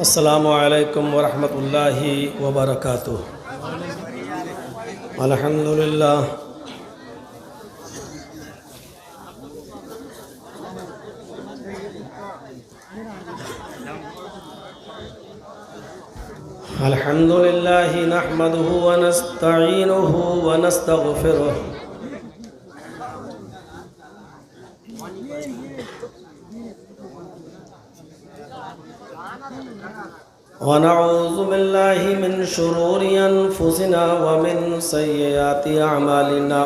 अस्सलामु अलैकुम वरहमतुल्लाहि वबरकातुह। अल्हम्दुलिल्लाह अल्हम्दुलिल्लाहि नहमदुहु व नस्तईनुहु व नस्तगफिरुह व नऊज़ु बिल्लाहि मिन शुरूरि अनफुसिना व मिन सय्यिआति अमालिना।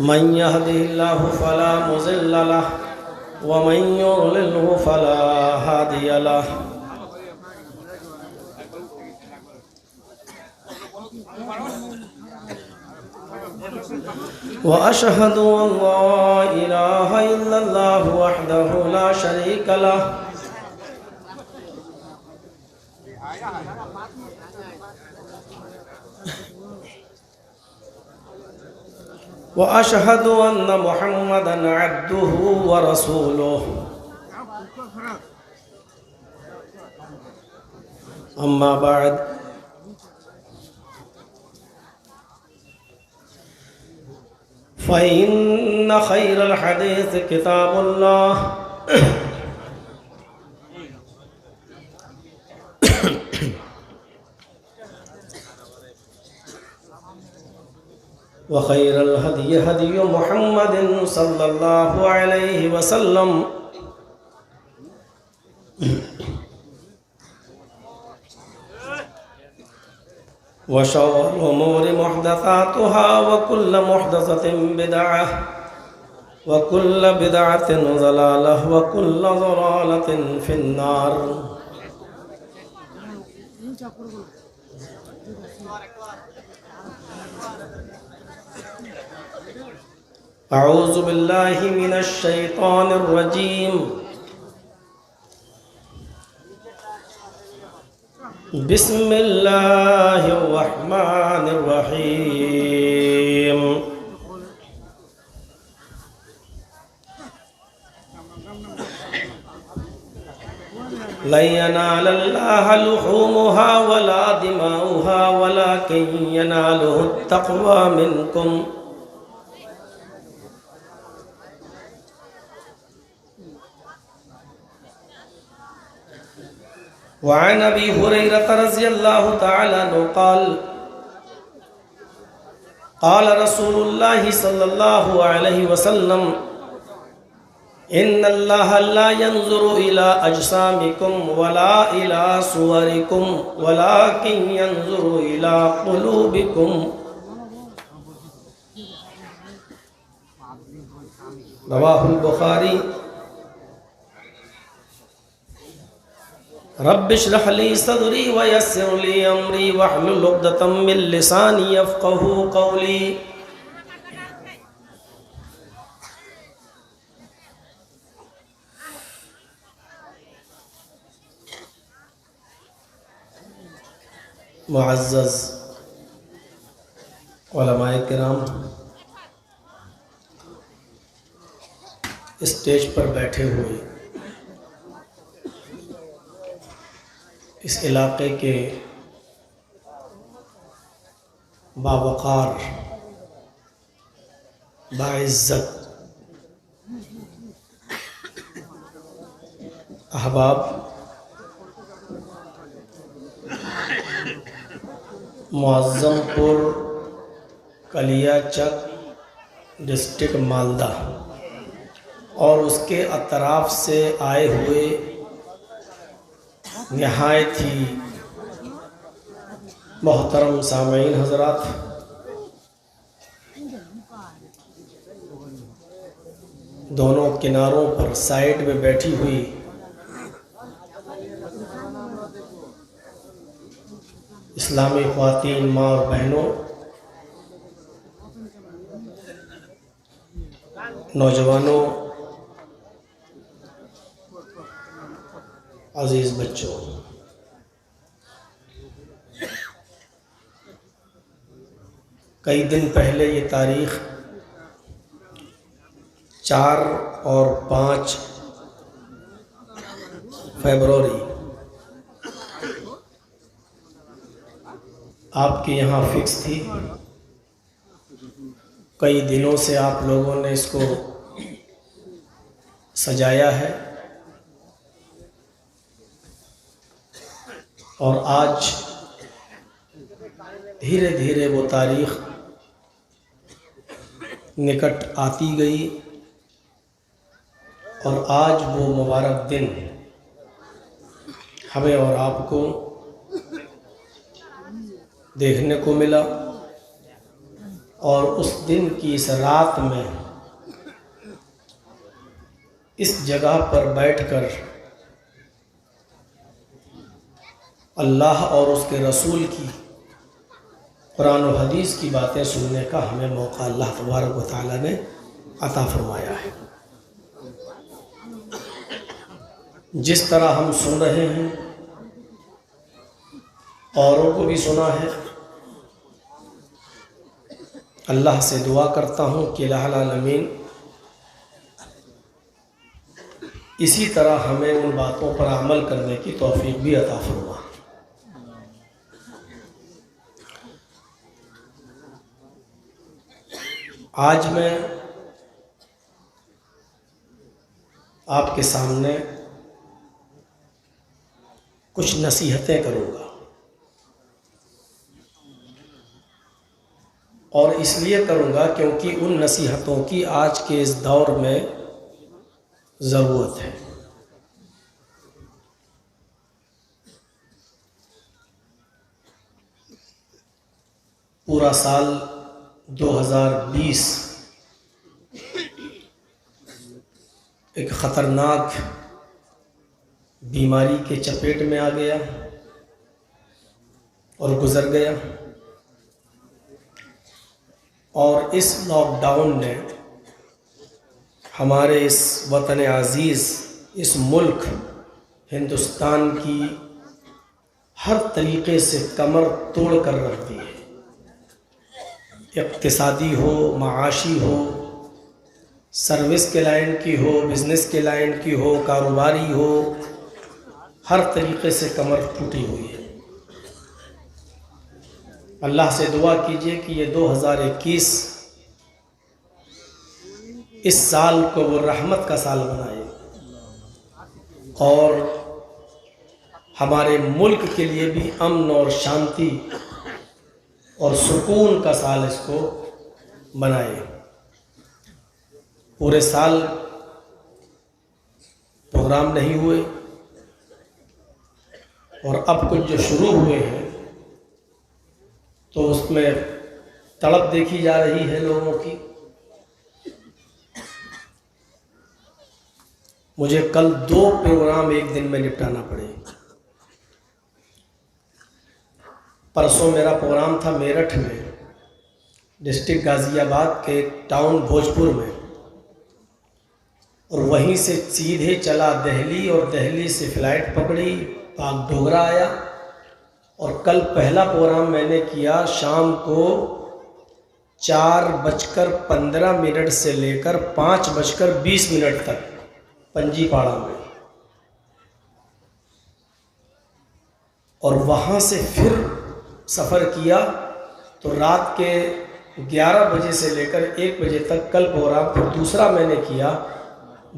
मन यहदिहिल्लाहु फला मुज़िल्ल लहु व मन युज़लिल्हु फला हादिय लहु। व अशहदु अल्ला इलाहा इल्लल्लाहु वहदहु ला शरीक लहु व अशहदु अन्न मुहम्मदन अब्दुहु व रसूलुहु। अम्मा बाद फ़इन्न खैरल हदीस किताबुल्लाह व खैरल हदी हदी मुहम्मदिन सल्लल्लाहु अलैहि वसल्लम व शर्रुल उमूरि मुहदसातुहा व कुल्लु मुहदसतिन बिदअह व कुल्लु बिदअतिन ज़लालह व कुल्लु ज़लालतिन फिन्नार। अऊज़ु बिल्लाहि मिनश शैतानिर रजीम। बिस्मिल्लाहिर रहमानिर रहीम। लन यनालल्लाह लुहूमुहा वला दिमाउहा वलाकिन यनालुहुत तक़वा मिनकुम। वअन अबी हुरैरह रज़ियल्लाहु तआला अन्हु क़ाल क़ाल रसूलुल्लाहि सल्लल्लाहु अलैहि वसल्लम इन्नल्लाह ला यंज़ुरु इला अजसामिकुम वला इला सुवरिकुम वलाकिन यंज़ुरु इला क़ुलूबिकुम। रवाहुल बुखारी। रब्बिश्रह ली सदरी व यस्सिर ली अमरी वहलुल उक़दतम मिन लिसानी यफ़क़हू क़ौली। मुअज़्ज़ज़ उलमाए किराम, स्टेज पर बैठे हुए इस इलाके के बावक़ार बाइज़्ज़त अहबाब, मुअज़्ज़मपुर कलियाचक डिस्ट्रिक्ट मालदा और उसके अतराफ़ से आए हुए निहायत ही मोहतरम सामीन हज़रात, दोनों किनारों पर साइड में बैठी हुई इस्लामी ख़वातीन माँ और बहनों, नौजवानों, अजीज़ बच्चों, कई दिन पहले ये तारीख़ 4 और 5 फरवरी आपके यहाँ फिक्स थी। कई दिनों से आप लोगों ने इसको सजाया है और आज धीरे धीरे वो तारीख़ निकट आती गई और आज वो मुबारक दिन हमें और आपको देखने को मिला। और उस दिन की इस रात में इस जगह पर बैठकर अल्लाह और उसके रसूल की कुरान और हदीस की बातें सुनने का हमें मौका अल्लाह तबारक व तआला ने अता फरमाया है। जिस तरह हम सुन रहे हैं औरों को भी सुना है। अल्लाह से दुआ करता हूँ कि इलाहुल आलमीन इसी तरह हमें उन बातों पर अमल करने की तौफीक भी अता फरमा। आज मैं आपके सामने कुछ नसीहतें करूँगा और इसलिए करूँगा क्योंकि उन नसीहतों की आज के इस दौर में ज़रूरत है। पूरा साल 2020 एक ख़तरनाक बीमारी के चपेट में आ गया और गुज़र गया। और इस लॉकडाउन ने हमारे इस वतन अज़ीज़, इस मुल्क हिंदुस्तान की हर तरीक़े से कमर तोड़ कर रख दी है। इक़्तिसादी हो, माशी हो, सर्विस के लाइन की हो, बिज़नेस के लाइन की हो, कारोबारी हो, हर तरीक़े से कमर टूटी हुई है। अल्लाह से दुआ कीजिए कि ये 2021 इस साल को वो रहमत का साल बनाए और हमारे मुल्क के लिए भी अमन और शांति और सुकून का साल इसको बनाए। पूरे साल प्रोग्राम नहीं हुए और अब कुछ जो शुरू हुए हैं तो उसमें तड़प देखी जा रही है लोगों की। मुझे कल 2 प्रोग्राम एक दिन में निपटाना पड़े। परसों मेरा प्रोग्राम था मेरठ में, डिस्ट्रिक्ट गाज़ियाबाद के टाउन भोजपुर में, और वहीं से सीधे चला दिल्ली और दिल्ली से फ़्लाइट पकड़ी, पाक डोगरा आया। और कल पहला प्रोग्राम मैंने किया शाम को 4:15 से लेकर 5:20 तक पंजीपाड़ा में, और वहाँ से फिर सफ़र किया तो रात के 11 बजे से लेकर 1 बजे तक कल प्रोग्राम। फिर दूसरा मैंने किया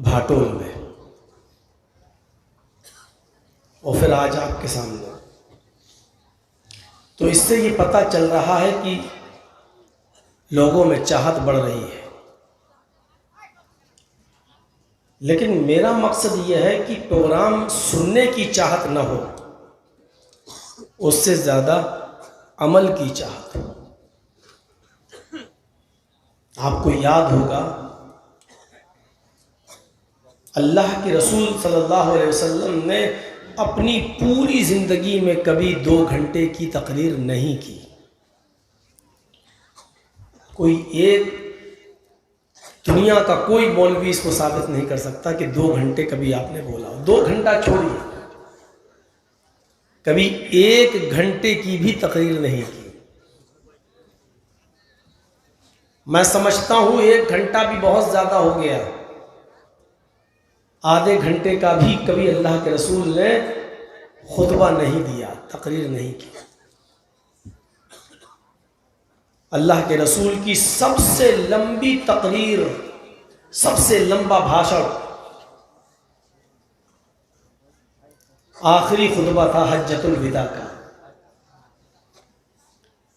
भाटोल में और फिर आज आपके सामने। तो इससे ये पता चल रहा है कि लोगों में चाहत बढ़ रही है। लेकिन मेरा मकसद ये है कि प्रोग्राम सुनने की चाहत न हो, उससे ज़्यादा अमल की चाहत हो। आपको याद होगा अल्लाह के रसूल सल्लल्लाहु अलैहि वसल्लम ने अपनी पूरी ज़िंदगी में कभी 2 घंटे की तकरीर नहीं की। कोई एक दुनिया का कोई मौलवी इसको साबित नहीं कर सकता कि 2 घंटे कभी आपने बोला हो। 2 घंटा छोड़िए, कभी 1 घंटे की भी तकरीर नहीं की। मैं समझता हूँ 1 घंटा भी बहुत ज़्यादा हो गया, आधे घंटे का भी कभी अल्लाह के रसूल ने खुतबा नहीं दिया, तकरीर नहीं की। अल्लाह के रसूल की सबसे लंबी तकरीर, सबसे लंबा भाषण आखिरी खुतबा था हज्जतुल विदा का।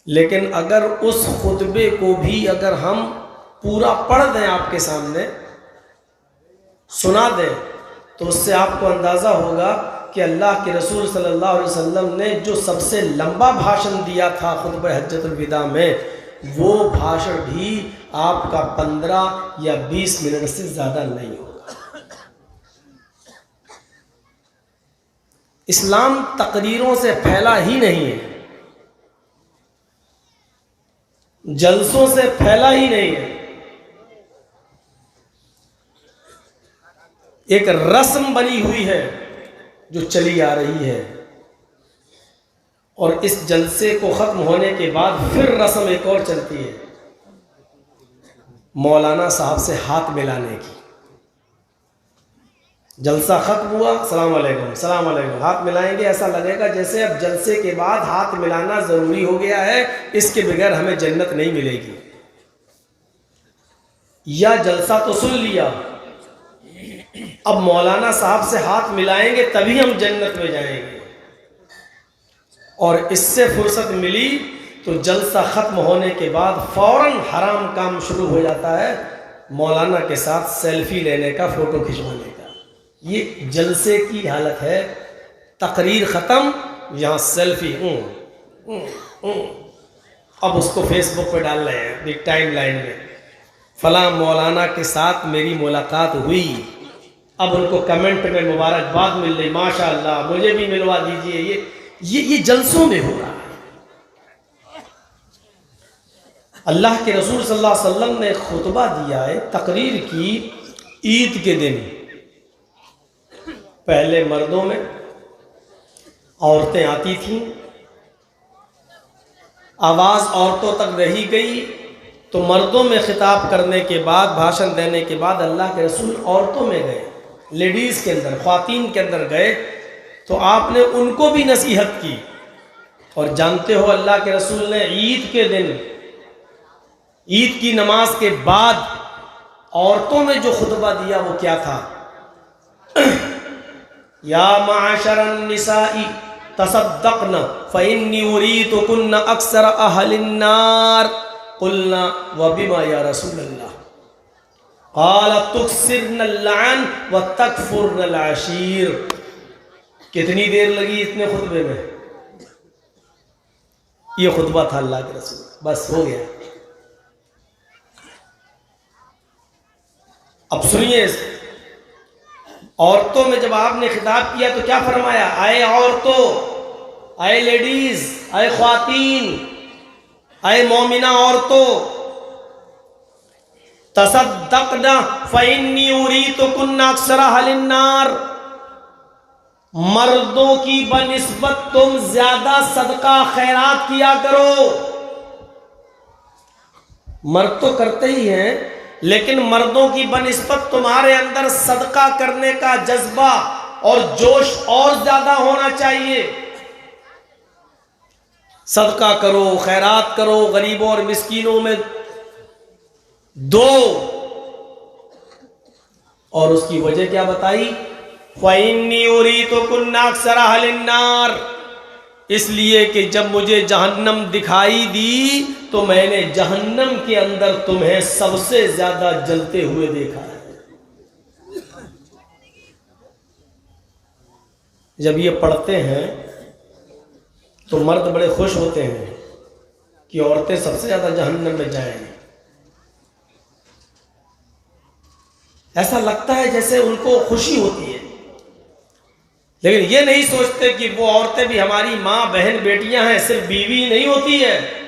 लेकिन अगर उस खुतबे को भी अगर हम पूरा पढ़ दें, आपके सामने सुना दें, तो उससे आपको अंदाज़ा होगा कि अल्लाह के रसूल सल्लल्लाहु अलैहि वसल्लम ने जो सबसे लंबा भाषण दिया था खुतबा हज्जतुल विदा में, वो भाषण भी आपका 15 या 20 मिनट से ज़्यादा नहीं होगा। इस्लाम तकरीरों से फैला ही नहीं है, जलसों से फैला ही नहीं है। एक रस्म बनी हुई है जो चली आ रही है, और इस जलसे को ख़त्म होने के बाद फिर रस्म एक और चलती है, मौलाना साहब से हाथ मिलाने की। जलसा ख़त्म हुआ, सलाम वालेकुम, सलाम वालेकुम, हाथ मिलाएंगे, ऐसा लगेगा जैसे अब जलसे के बाद हाथ मिलाना ज़रूरी हो गया है, इसके बगैर हमें जन्नत नहीं मिलेगी। या जलसा तो सुन लिया, अब मौलाना साहब से हाथ मिलाएंगे तभी हम जन्नत में जाएंगे, और इससे फुर्सत मिली तो जलसा ख़त्म होने के बाद फ़ौरन हराम काम शुरू हो जाता है, मौलाना के साथ सेल्फी लेने का, फ़ोटो खिंचवाने का। ये जलसे की हालत है। तकरीर ख़त्म, यहाँ सेल्फी, अब उसको फेसबुक पे डाल रहे हैं एक टाइम लाइन में, फलां मौलाना के साथ मेरी मुलाकात हुई। अब उनको कमेंट में मुबारकबाद मिल रही, माशाअल्लाह मुझे भी मिलवा दीजिए। ये जलसों में हो रहा है। अल्लाह के रसूल सल्लल्लाहु अलैहि वसल्लम ने खुतबा दिया है, तकरीर की, ईद के दिन। पहले मर्दों में औरतें आती थीं, आवाज़ औरतों तक रही गई, तो मर्दों में खिताब करने के बाद, भाषण देने के बाद अल्लाह के रसूल औरतों में गए, लेडीज़ के अंदर, ख्वातीन के अंदर गए, तो आपने उनको भी नसीहत की। और जानते हो अल्लाह के रसूल ने ईद के दिन, ईद की नमाज के बाद औरतों में जो खुतबा दिया वो क्या था? या माशरन निसाई तसद्दक़न फ़इन्नी उरीतुकुन्न अक्सर अहलिन नार क़ुलना व बिमा या रसूलल्लाह क़ाल तुक्सिरनल लअन व तकफुरनल अशीर। कितनी देर लगी इतने खुतबे में? ये खुतबा था अल्लाह के रसूल, बस हो गया। अब सुनिए, औरतों में जब आपने खिताब किया तो क्या फरमाया? आए औरतों, आए लेडीज, आए ख्वातीन, आए मोमिना औरतों, तसद्दक़ना फ़इन्नी उरीतुकुन्ना अक्सरा अहलिन नार। मर्दों की बनिस्बत तुम ज्यादा सदका खैरात किया करो। मर्द तो करते ही हैं, लेकिन मर्दों की बनिस्बत तुम्हारे अंदर सदका करने का जज्बा और जोश और ज्यादा होना चाहिए। सदका करो, खैरात करो, गरीबों और मिस्कीनों में दो। और उसकी वजह क्या बताई? फ़इन्नी उरीतुकुन्ना अक्सरा अहलिन नार, इसलिए कि जब मुझे जहन्नम दिखाई दी तो मैंने जहन्नम के अंदर तुम्हें सबसे ज्यादा जलते हुए देखा है। जब ये पढ़ते हैं तो मर्द बड़े खुश होते हैं कि औरतें सबसे ज्यादा जहन्नम में जाएंगी। ऐसा लगता है जैसे उनको खुशी होती है, लेकिन ये नहीं सोचते कि वो औरतें भी हमारी माँ, बहन, बेटियां हैं, सिर्फ बीवी नहीं होती है।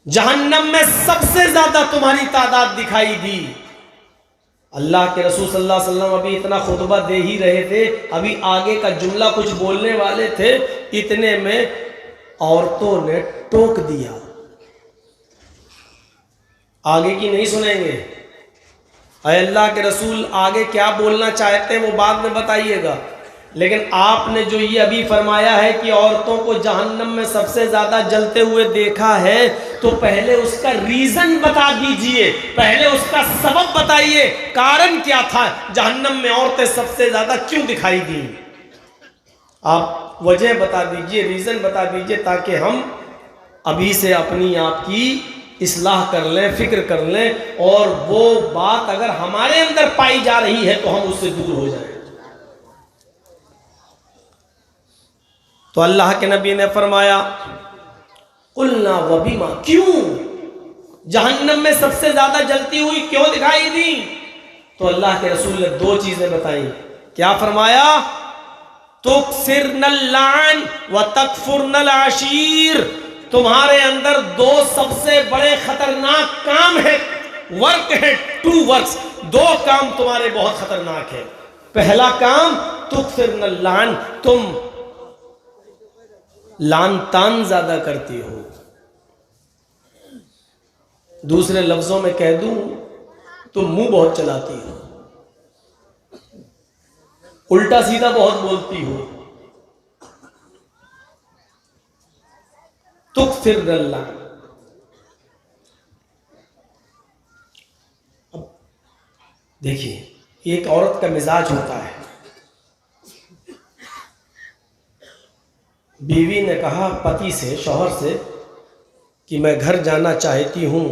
जहन्नम में सबसे ज्यादा तुम्हारी तादाद दिखाई दी, अल्लाह के रसूल सल्लल्लाहु अलैहि वसल्लम अभी इतना खुतबा दे ही रहे थे, अभी आगे का जुमला कुछ बोलने वाले थे, इतने में औरतों ने टोक दिया। आगे की नहीं सुनेंगे, अल्लाह के रसूल आगे क्या बोलना चाहते हैं वो बाद में बताइएगा, लेकिन आपने जो ये अभी फरमाया है कि औरतों को जहन्नम में सबसे ज्यादा जलते हुए देखा है, तो पहले उसका रीजन बता दीजिए, पहले उसका सबब बताइए, कारण क्या था, जहन्नम में औरतें सबसे ज्यादा क्यों दिखाई दी। आप वजह बता दीजिए, रीजन बता दीजिए, ताकि हम अभी से अपनी आपकी इस्लाह कर लें, फिक्र कर लें, और वो बात अगर हमारे अंदर पाई जा रही है तो हम उससे दूर हो जाएं। तो अल्लाह के नबी ने फरमाया कुलना वबीमा, क्यों जहन्नम में सबसे ज्यादा जलती हुई क्यों दिखाई दी। तो अल्लाह के रसूल ने दो चीजें बताई। क्या फरमाया, तुक्सिरनल लान व तकफुरनल आशीर, तुम्हारे अंदर दो सबसे बड़े खतरनाक काम है, वर्क है, टू वर्क्स, दो काम तुम्हारे बहुत खतरनाक है। पहला काम तुक्सिरनल लान, तुम लान तान ज्यादा करती हो। दूसरे लफ्जों में कह दूं, तुम मुंह बहुत चलाती हो, उल्टा सीधा बहुत बोलती हो। तुक्सिरनल लान, अब देखिए एक औरत का मिजाज होता है। बीवी ने कहा पति से, शौहर से, कि मैं घर जाना चाहती हूँ,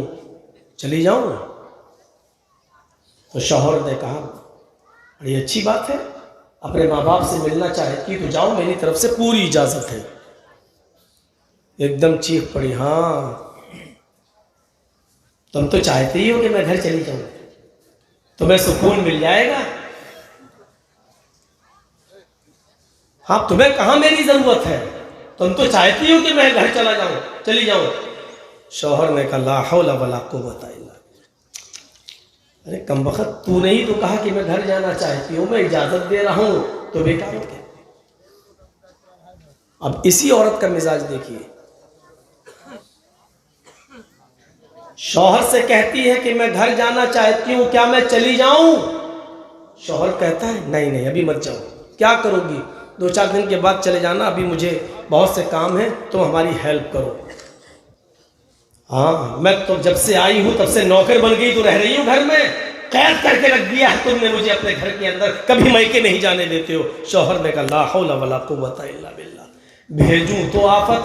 चली जाऊँ। तो शौहर ने कहा बड़ी अच्छी बात है, अपने माँ बाप से मिलना चाहती तो जाओ, मेरी तरफ से पूरी इजाज़त है। एकदम चीख पड़ी, हाँ तुम तो चाहते ही हो कि मैं घर चली जाऊँ, तुम्हें सुकून मिल जाएगा। हाँ तुम्हें कहाँ मेरी ज़रूरत है, तुम तो चाहती हो कि मैं घर चला जाऊँ, चली जाऊँ। शौहर ने कहा ला हौला वला कुव्वता इल्ला बिल्लाह, अरे कमबख्त तूने ही तो कहा कि मैं घर जाना चाहती हूँ, मैं इजाज़त दे रहा हूँ, तो बेकार हो गया। अब इसी औरत का मिजाज देखिए, शौहर से कहती है कि मैं घर जाना चाहती हूँ, क्या मैं चली जाऊं। शौहर कहता है नहीं नहीं अभी मत जाओ, क्या करोगी, 2-4 दिन के बाद चले जाना, अभी मुझे बहुत से काम है, तुम हमारी हेल्प करो। हाँ मैं तो जब से आई हूँ तब से नौकर बन गई, तो रह रही हूँ घर में, कैद करके रख दिया है तुमने मुझे अपने घर के अंदर, कभी मैके नहीं जाने देते हो। शौहर ने कहा ला हौला वला कुव्वता इल्ला बिल्लाह, भेजूं तो आफत,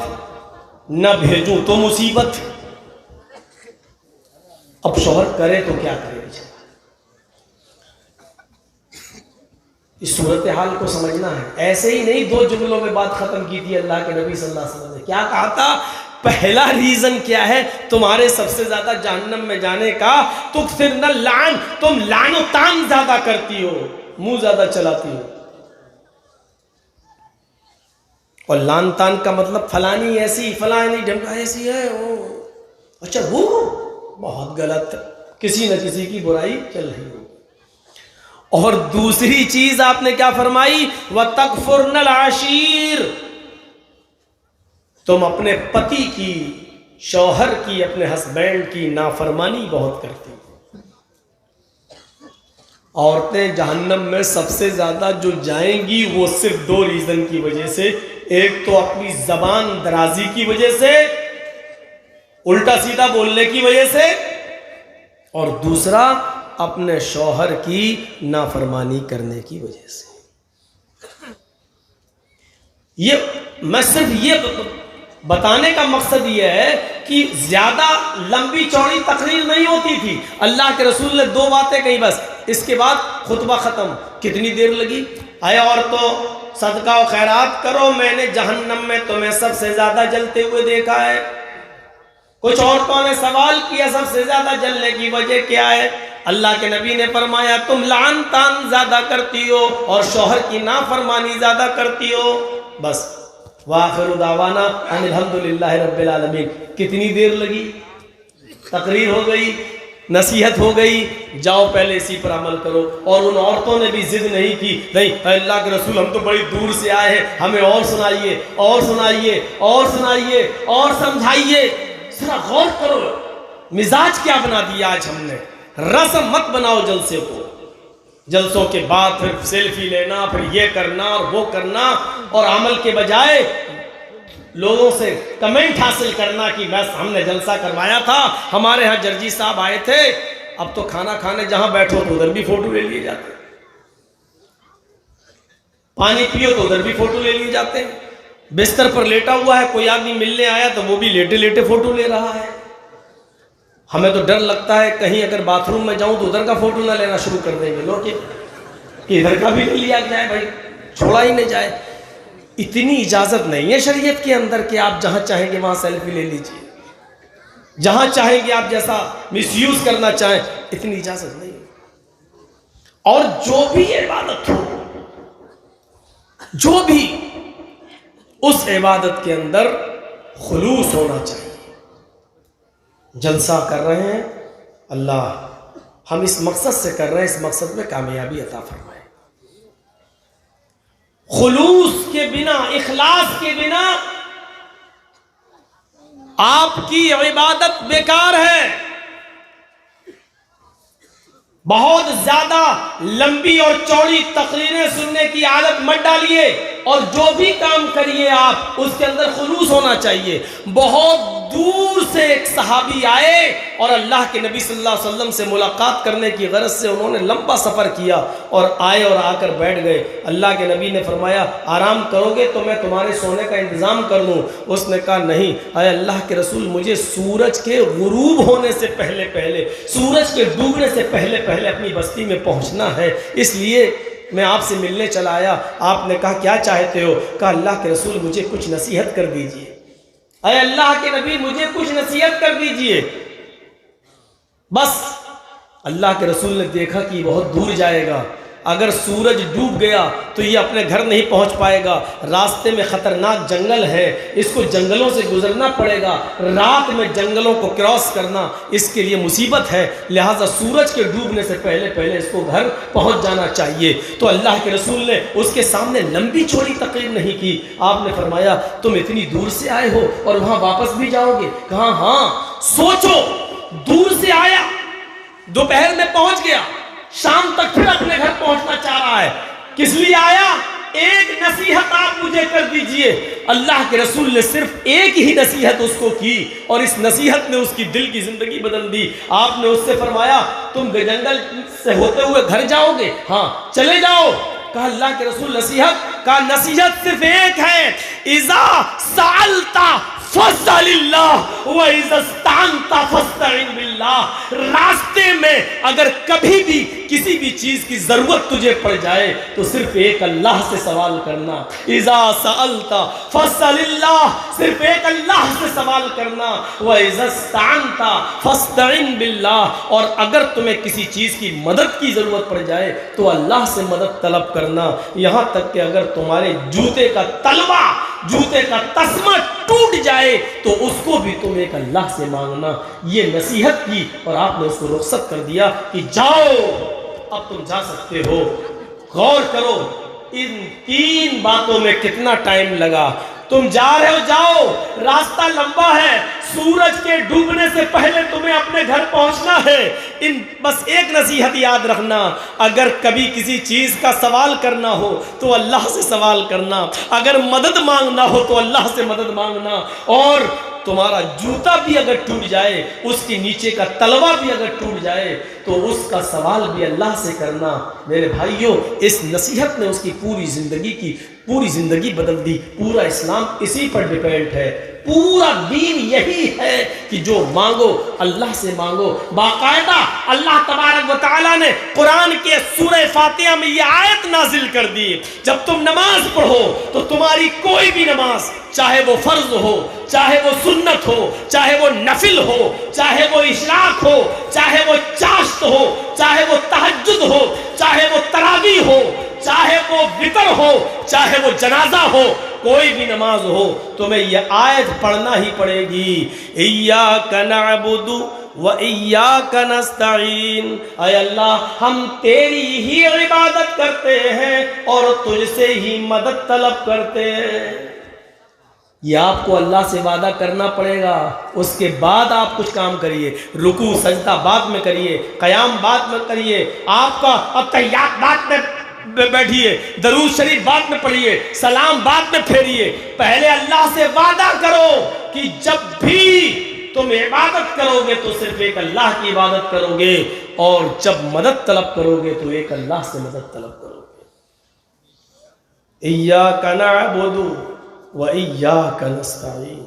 न भेजूं तो मुसीबत। अब शौहर करे तो क्या करे बेचारा, इस सूरत हाल को समझना है। ऐसे ही नहीं 2 जुमलों में बात खत्म की थी अल्लाह के नबी सल्लल्लाहु अलैहि वसल्लम ने। क्या कहा था, पहला रीजन क्या है तुम्हारे सबसे ज्यादा जहन्नम में जाने का, तुक्सिरनल लान, तुम लानो तान ज्यादा करती हो, मुंह ज्यादा चलाती हो। और लान तान का मतलब फलानी ऐसी, फलानी ढमका ऐसी है, वो अच्छा वो बहुत गलत, किसी न किसी की बुराई चल रही हो। और दूसरी चीज आपने क्या फरमाई, व तकफुरनल आशीर, तुम अपने पति की, शौहर की, अपने हस्बैंड की नाफरमानी बहुत करती हो। औरतें जहन्नम में सबसे ज्यादा जो जाएंगी वो सिर्फ 2 रीजन की वजह से, एक तो अपनी जबान दराजी की वजह से, उल्टा सीधा बोलने की वजह से, और दूसरा अपने शौहर की नाफरमानी करने की वजह से। ये मैं सिर्फ ये बताने का मकसद ये है कि ज्यादा लंबी चौड़ी तकरीर नहीं होती थी। अल्लाह के रसूल ने 2 बातें कही बस, इसके बाद खुतबा खत्म। कितनी देर लगी, आए और तो सदका और खैरात करो, मैंने जहन्नम में तुम्हें सबसे ज्यादा जलते हुए देखा है। कुछ औरतों ने सवाल किया सबसे ज्यादा जलने की वजह क्या है। अल्लाह के नबी ने फरमाया तुम लान तान ज्यादा करती हो और शौहर की नाफरमानी ज्यादा करती हो। बस वाखिरु दावाना अनिल हम्दुलिल्लाहि रब्बिल आलमीन। कितनी देर लगी, तकरीर हो गई। नसीहत हो गई, जाओ पहले इसी पर अमल करो। और उन औरतों ने भी जिद नहीं की, नहीं अल्लाह के रसूल हम तो बड़ी दूर से आए हैं, हमें और सुनाइए और सुनाइए और सुनाइए और समझाइए। जरा गौर करो मिजाज क्या बना दिया आज हमने। रस्म मत बनाओ जलसे को, जलसों के बाद फिर सेल्फी लेना, फिर ये करना और वो करना, और अमल के बजाय लोगों से कमेंट हासिल करना कि बस हमने जलसा करवाया था, हमारे यहाँ जर्जी साहब आए थे। अब तो खाना खाने जहां बैठो तो उधर भी फोटो ले लिए जाते हैं, पानी पियो तो उधर भी फोटो ले लिए जाते हैं, बिस्तर पर लेटा हुआ है कोई आदमी मिलने आया तो वो भी लेटे लेटे फोटो ले रहा है। हमें तो डर लगता है कहीं अगर बाथरूम में जाऊं तो उधर का फोटो ना लेना शुरू कर देंगे लोग कि इधर का भी ले लिया जाए, भाई छोड़ा ही नहीं जाए। इतनी इजाजत नहीं है शरीयत के अंदर कि आप जहां चाहेंगे वहां सेल्फी ले लीजिए, जहां चाहेंगे आप जैसा मिसयूज करना चाहें, इतनी इजाजत नहीं। और जो भी इबादत हो, जो भी उस इबादत के अंदर खुलूस होना चाहिए। जलसा कर रहे हैं, अल्लाह हम इस मकसद से कर रहे हैं, इस मकसद में कामयाबी अता फरमाए। खुलूस के बिना, इखलास के बिना आपकी इबादत बेकार है। बहुत ज्यादा लंबी और चौड़ी तकरीरें सुनने की आदत मत डालिए, और जो भी काम करिए आप उसके अंदर खुलूस होना चाहिए। बहुत दूर से एक सहाबी आए और अल्लाह के नबी सल्लल्लाहु अलैहि वसल्लम से मुलाकात करने की गरज से उन्होंने लंबा सफ़र किया और आए और आकर बैठ गए। अल्लाह के नबी ने फरमाया आराम करोगे तो मैं तुम्हारे सोने का इंतज़ाम कर दूँ। उसने कहा नहीं, अरे अल्लाह के रसूल मुझे सूरज के गुरूब होने से पहले पहले, सूरज के डूबने से पहले पहले अपनी बस्ती में पहुँचना है, इसलिए मैं आपसे मिलने चला आया। आपने कहा क्या चाहते हो? कहा अल्लाह के रसूल मुझे कुछ नसीहत कर दीजिए। अरे अल्लाह के नबी मुझे कुछ नसीहत कर दीजिए। बस अल्लाह के रसूल ने देखा कि बहुत दूर जाएगा, अगर सूरज डूब गया तो ये अपने घर नहीं पहुंच पाएगा, रास्ते में खतरनाक जंगल है, इसको जंगलों से गुजरना पड़ेगा, रात में जंगलों को क्रॉस करना इसके लिए मुसीबत है, लिहाजा सूरज के डूबने से पहले पहले इसको घर पहुंच जाना चाहिए। तो अल्लाह के रसूल ने उसके सामने लंबी चौड़ी तकरीर नहीं की। आपने फरमाया तुम इतनी दूर से आए हो और वहां वापस भी जाओगे? कहा हाँ। सोचो, दूर से आया, दोपहर में पहुंच गया, शाम तक फिर अपने घर पहुंचना चाह रहा है, किस लिए आया? एक नसीहत आप मुझे कर दीजिए। अल्लाह के रसूल ने सिर्फ एक ही नसीहत उसको की और इस नसीहत ने उसकी दिल की जिंदगी बदल दी। आपने उससे फरमाया तुम जंगल से होते हुए घर जाओगे? हाँ चले जाओ। कहा अल्लाह के रसूल नसीहत? कहा नसीहत सिर्फ एक है, इज़ा सअलता फस्अलिल्लाह व इज़ा इस्तअनता फस्तईन बिल्लाह। रास्ते में अगर कभी भी किसी भी चीज की जरूरत तुझे पड़ जाए तो सिर्फ एक अल्लाह से सवाल करना। इज़ा सअलता फस्अलिल्लाह, सिर्फ एक अल्लाह से सवाल करना। व इज़ा इस्तअनता फस्तईन बिल्लाह, और अगर तुम्हें किसी चीज की मदद की जरूरत पड़ जाए तो अल्लाह से मदद तलब करना। यहां तक कि अगर तुम्हारे जूते का तलवा, जूते का तस्मा टूट जाए तो उसको भी तुम एक अल्लाह से मांगना। ये नसीहत की और आपने उसको रुखसत कर दिया कि जाओ, अब तुम जा सकते हो। गौर करो इन तीन बातों में कितना टाइम लगा। तुम जा रहे हो, जाओ, रास्ता लंबा है, सूरज के डूबने से पहले तुम्हें अपने घर पहुंचना है। इन बस एक नसीहत याद रखना, अगर कभी किसी चीज का सवाल करना हो तो अल्लाह से सवाल करना, अगर मदद मांगना हो तो अल्लाह से मदद मांगना, और तुम्हारा जूता भी अगर टूट जाए, उसके नीचे का तलवा भी अगर टूट जाए तो उसका सवाल भी अल्लाह से करना। मेरे भाइयों, इस नसीहत ने उसकी पूरी जिंदगी बदल दी। पूरा इस्लाम इसी पर डिपेंड है, पूरा दीन यही है कि जो मांगो अल्लाह से मांगो। बाकायदा अल्लाह तबारक व तआला ने कुरान के सूरह फातिहा में ये आयत नाजिल कर दी, जब तुम नमाज पढ़ो तो तुम्हारी कोई भी नमाज, चाहे वो फर्ज हो, चाहे वो सुन्नत हो, चाहे वो नफिल हो, चाहे वो इशराक हो, चाहे वो चाश्त हो, चाहे वो तहज्जुद हो, चाहे वो तरावी हो, चाहे वो वितर हो, चाहे वो जनाजा हो, कोई भी नमाज हो, तुम्हें यह आयत पढ़ना ही पड़ेगी। इय्याका नअबुदु व इय्याका नस्तईन, ऐ अल्लाह हम तेरी ही इबादत करते हैं और तुझसे ही मदद तलब करते हैं। ये आपको अल्लाह से वादा करना पड़ेगा, उसके बाद आप कुछ काम करिए। रुकू सजदा बाद में करिए, क़याम बाद में करिए, आपका अत्तहियात बाद में बैठिए, दरूद शरीफ बाद में पढ़िए, सलाम बाद में फेरिए। पहले अल्लाह से वादा करो कि जब भी तुम इबादत करोगे तो सिर्फ एक अल्लाह की इबादत करोगे, और जब मदद तलब करोगे तो एक अल्लाह से मदद तलब करोगे। इय्याका नअबुदु व इय्याका नस्तईन,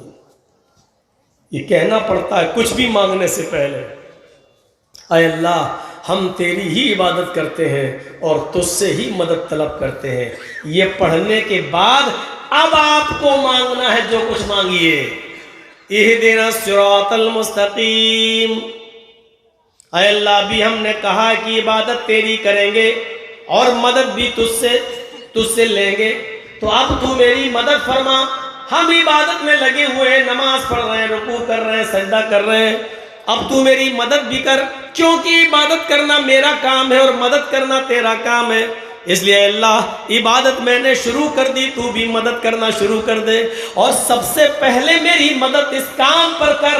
ये कहना पड़ता है कुछ भी मांगने से पहले। ऐ अल्लाह हम तेरी ही इबादत करते हैं और तुझसे ही मदद तलब करते हैं। ये पढ़ने के बाद अब आपको मांगना है जो कुछ मांगिए। इहदिना सिरातल मुस्तकीम, ऐ अल्लाह भी हमने कहा कि इबादत तेरी करेंगे और मदद भी तुझसे लेंगे, तो अब तू मेरी मदद फरमा। हम इबादत में लगे हुए हैं, नमाज पढ़ रहे हैं, रुकू कर रहे हैं, सजदा कर रहे हैं, अब तू मेरी मदद भी कर, क्योंकि इबादत करना मेरा काम है और मदद करना तेरा काम है। इसलिए अल्लाह इबादत मैंने शुरू कर दी, तू भी मदद करना शुरू कर दे, और सबसे पहले मेरी मदद इस काम पर कर।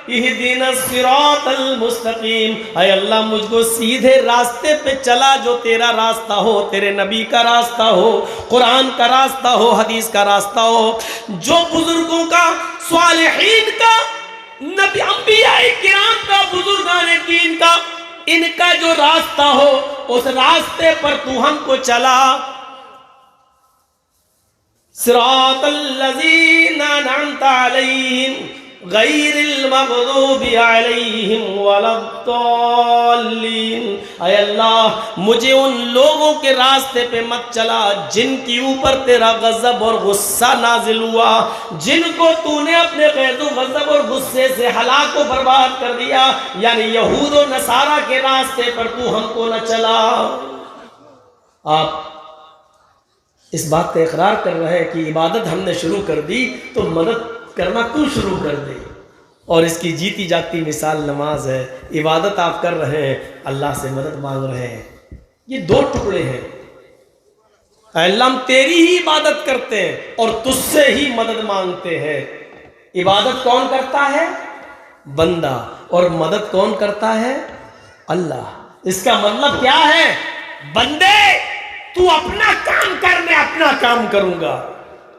इहदिना सिरातल मुस्तकीम, ऐ अल्लाह मुझको सीधे रास्ते पे चला, जो तेरा रास्ता हो, तेरे नबी का रास्ता हो, कुरान का रास्ता हो, हदीस का रास्ता हो, जो बुजुर्गों का, स्वालिहीन का, नबी अंबिया किराम का, बुजुर्गान दीन का, इनका जो रास्ता हो, उस रास्ते पर तू हमको चला। सिरातल लज़ीना अनअमता अलैहिम गैरिल मग़दूबि अलैहिम वलद्दाल्लीन, ऐ अल्लाह मुझे उन लोगों के रास्ते पे मत चला जिनके ऊपर तेरा गज़ब और गुस्सा नाजिल हुआ, जिनको तूने अपने ग़ैज़ गज़ब और गुस्से से हलाक व बर्बाद कर दिया, यानी यहूद और नसारा के रास्ते पर तू हमको न चला। आप इस बात का इकरार कर रहे हैं कि इबादत हमने शुरू कर दी तो मदद करना तू शुरू कर दे, और इसकी जीती जागती मिसाल नमाज है। इबादत आप कर रहे हैं, अल्लाह से मदद मांग रहे हैं, ये दो टुकड़े हैं। अल्लाह हम तेरी ही इबादत करते हैं और तुझसे ही मदद मांगते हैं। इबादत कौन करता है? बंदा, और मदद कौन करता है? अल्लाह। इसका मतलब क्या है? बंदे तू अपना काम कर, मैं अपना काम करूंगा।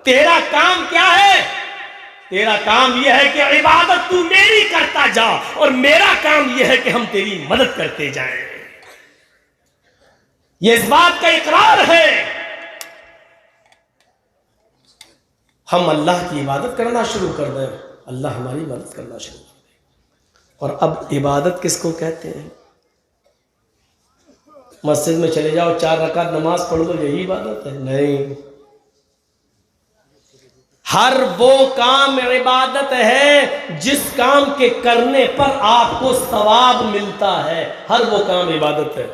तेरा काम क्या है? तेरा काम यह है कि इबादत तू मेरी करता जा, और मेरा काम यह है कि हम तेरी मदद करते जाएं। ये इस बात का इकरार है। हम अल्लाह की इबादत करना शुरू कर दें, अल्लाह हमारी मदद करना शुरू कर दे। और अब इबादत किसको कहते हैं? मस्जिद में चले जाओ, 4 रकात नमाज पढ़ लो, यही इबादत है? नहीं, हर वो काम इबादत है जिस काम के करने पर आपको सवाब मिलता है, हर वो काम इबादत है।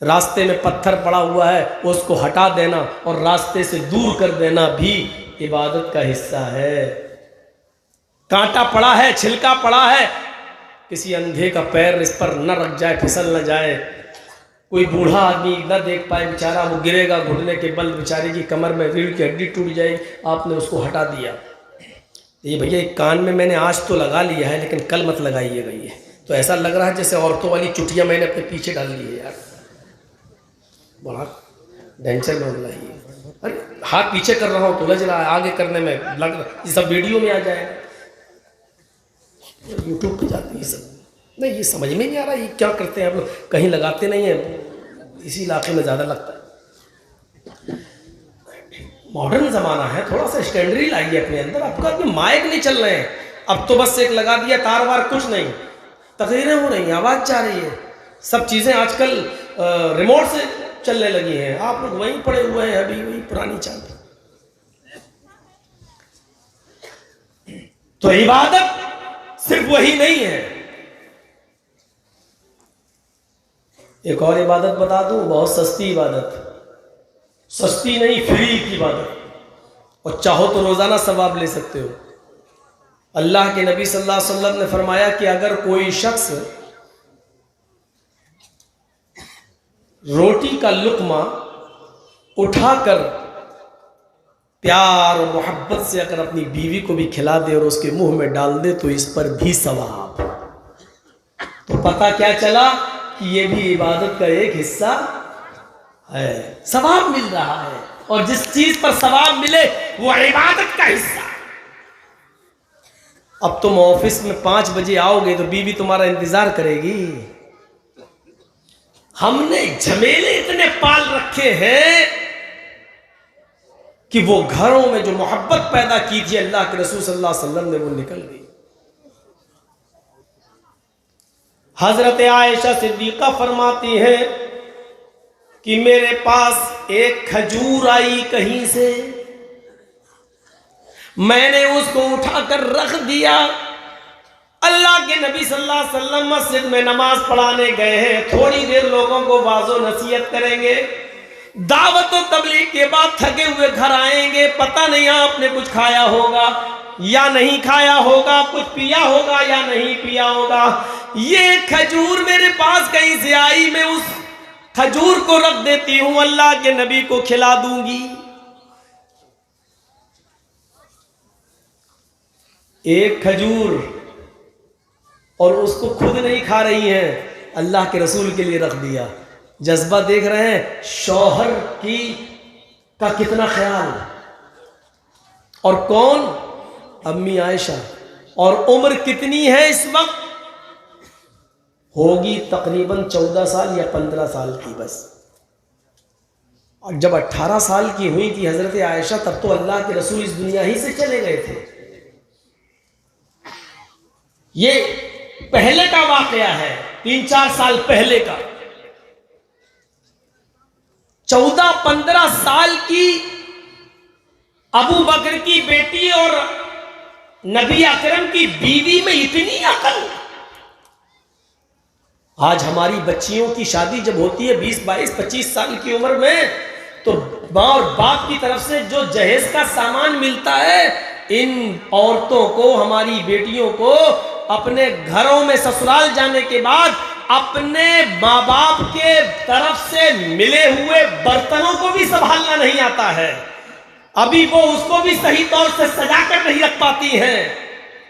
रास्ते में पत्थर पड़ा हुआ है, उसको हटा देना और रास्ते से दूर कर देना भी इबादत का हिस्सा है। कांटा पड़ा है, छिलका पड़ा है, किसी अंधे का पैर इस पर न रख जाए, फिसल न जाए, कोई बूढ़ा आदमी न देख पाए बेचारा, वो गिरेगा, घुटने के बल बेचारे की कमर में रीढ़ की हड्डी टूट जाएगी, आपने उसको हटा दिया। ये भैया एक कान में मैंने आज तो लगा लिया है, लेकिन कल मत लगाइएगा। ये तो ऐसा लग रहा है जैसे औरतों वाली चुटियाँ मैंने अपने पीछे डाल ली है यार, बड़ा डेंचर में बोला ये। अरे हाथ पीछे कर रहा हूँ तो लग रहा है, आगे करने में लग रहा, ये सब वीडियो में आ जाएगा, यूट्यूब पे जाती है सब। नहीं, ये समझ में नहीं आ रहा ये क्या करते हैं आप लोग, कहीं लगाते नहीं हैं, इसी इलाके में ज़्यादा लगता है। मॉडर्न ज़माना है, थोड़ा सा स्टैंडर्ड लाइए अपने अंदर। आपका अभी माइक नहीं चल रहे हैं, अब तो बस एक लगा दिया, तार वार कुछ नहीं, तकरीरें हो रही हैं, आवाज़ जा रही है, सब चीज़ें आजकल रिमोट से चलने लगी हैं। आप लोग वहीं पड़े हुए हैं, अभी वही पुरानी चाल। तो इबादत सिर्फ वही नहीं है। एक और इबादत बता दूं, बहुत सस्ती इबादत, सस्ती नहीं फ्री की इबादत, और चाहो तो रोजाना सवाब ले सकते हो। अल्लाह के नबी सल्लल्लाहु अलैहि वसल्लम ने फरमाया कि अगर कोई शख्स रोटी का लुक़मा उठाकर प्यार और मोहब्बत से अगर अपनी बीवी को भी खिला दे और उसके मुंह में डाल दे तो इस पर भी सवाब। तो पता क्या चला कि ये भी इबादत का एक हिस्सा है, सवाब मिल रहा है। और जिस चीज पर सवाब मिले वो इबादत का हिस्सा है। अब तुम ऑफिस में 5 बजे आओगे तो बीवी तुम्हारा इंतजार करेगी। हमने झमेले इतने पाल रखे हैं कि वो घरों में जो मोहब्बत पैदा की थी अल्लाह के रसूल सल्लल्लाहु अलैहि वसल्लम ने, वो निकल गई। हजरत आयशा सिद्दीका फरमाती हैं कि मेरे पास एक खजूर आई कहीं से, मैंने उसको उठाकर रख दिया। अल्लाह के नबी सल्लल्लाहु अलैहि वसल्लम मस्जिद में नमाज पढ़ाने गए हैं, थोड़ी देर लोगों को वाज़ो नसीहत करेंगे, दावत और तबलीग के बाद थके हुए घर आएंगे। पता नहीं आपने कुछ खाया होगा या नहीं खाया होगा, कुछ पिया होगा या नहीं पिया होगा। ये खजूर मेरे पास कहीं से आई, मैं उस खजूर को रख देती हूं, अल्लाह के नबी को खिला दूंगी। एक खजूर, और उसको खुद नहीं खा रही हैं, अल्लाह के रसूल के लिए रख दिया। जज्बा देख रहे हैं शौहर की का कितना ख्याल। और कौन? अम्मी आयशा। और उम्र कितनी है इस वक्त? होगी तकरीबन 14 साल या 15 साल की बस। और जब 18 साल की हुई थी हजरत आयशा, तब तो अल्लाह के रसूल इस दुनिया ही से चले गए थे। ये पहले का वाकया है, 3-4 साल पहले का। 14-15 साल की अबू बकर की बेटी और नबी अकरम की बीवी में इतनी अकल। आज हमारी बच्चियों की शादी जब होती है 20, 22, 25 साल की उम्र में, तो माँ और बाप की तरफ से जो जहेज का सामान मिलता है, इन औरतों को, हमारी बेटियों को अपने घरों में ससुराल जाने के बाद अपने माँ बाप के तरफ से मिले हुए बर्तनों को भी संभालना नहीं आता है। अभी वो उसको भी सही तौर से सजा कर नहीं रख पाती हैं।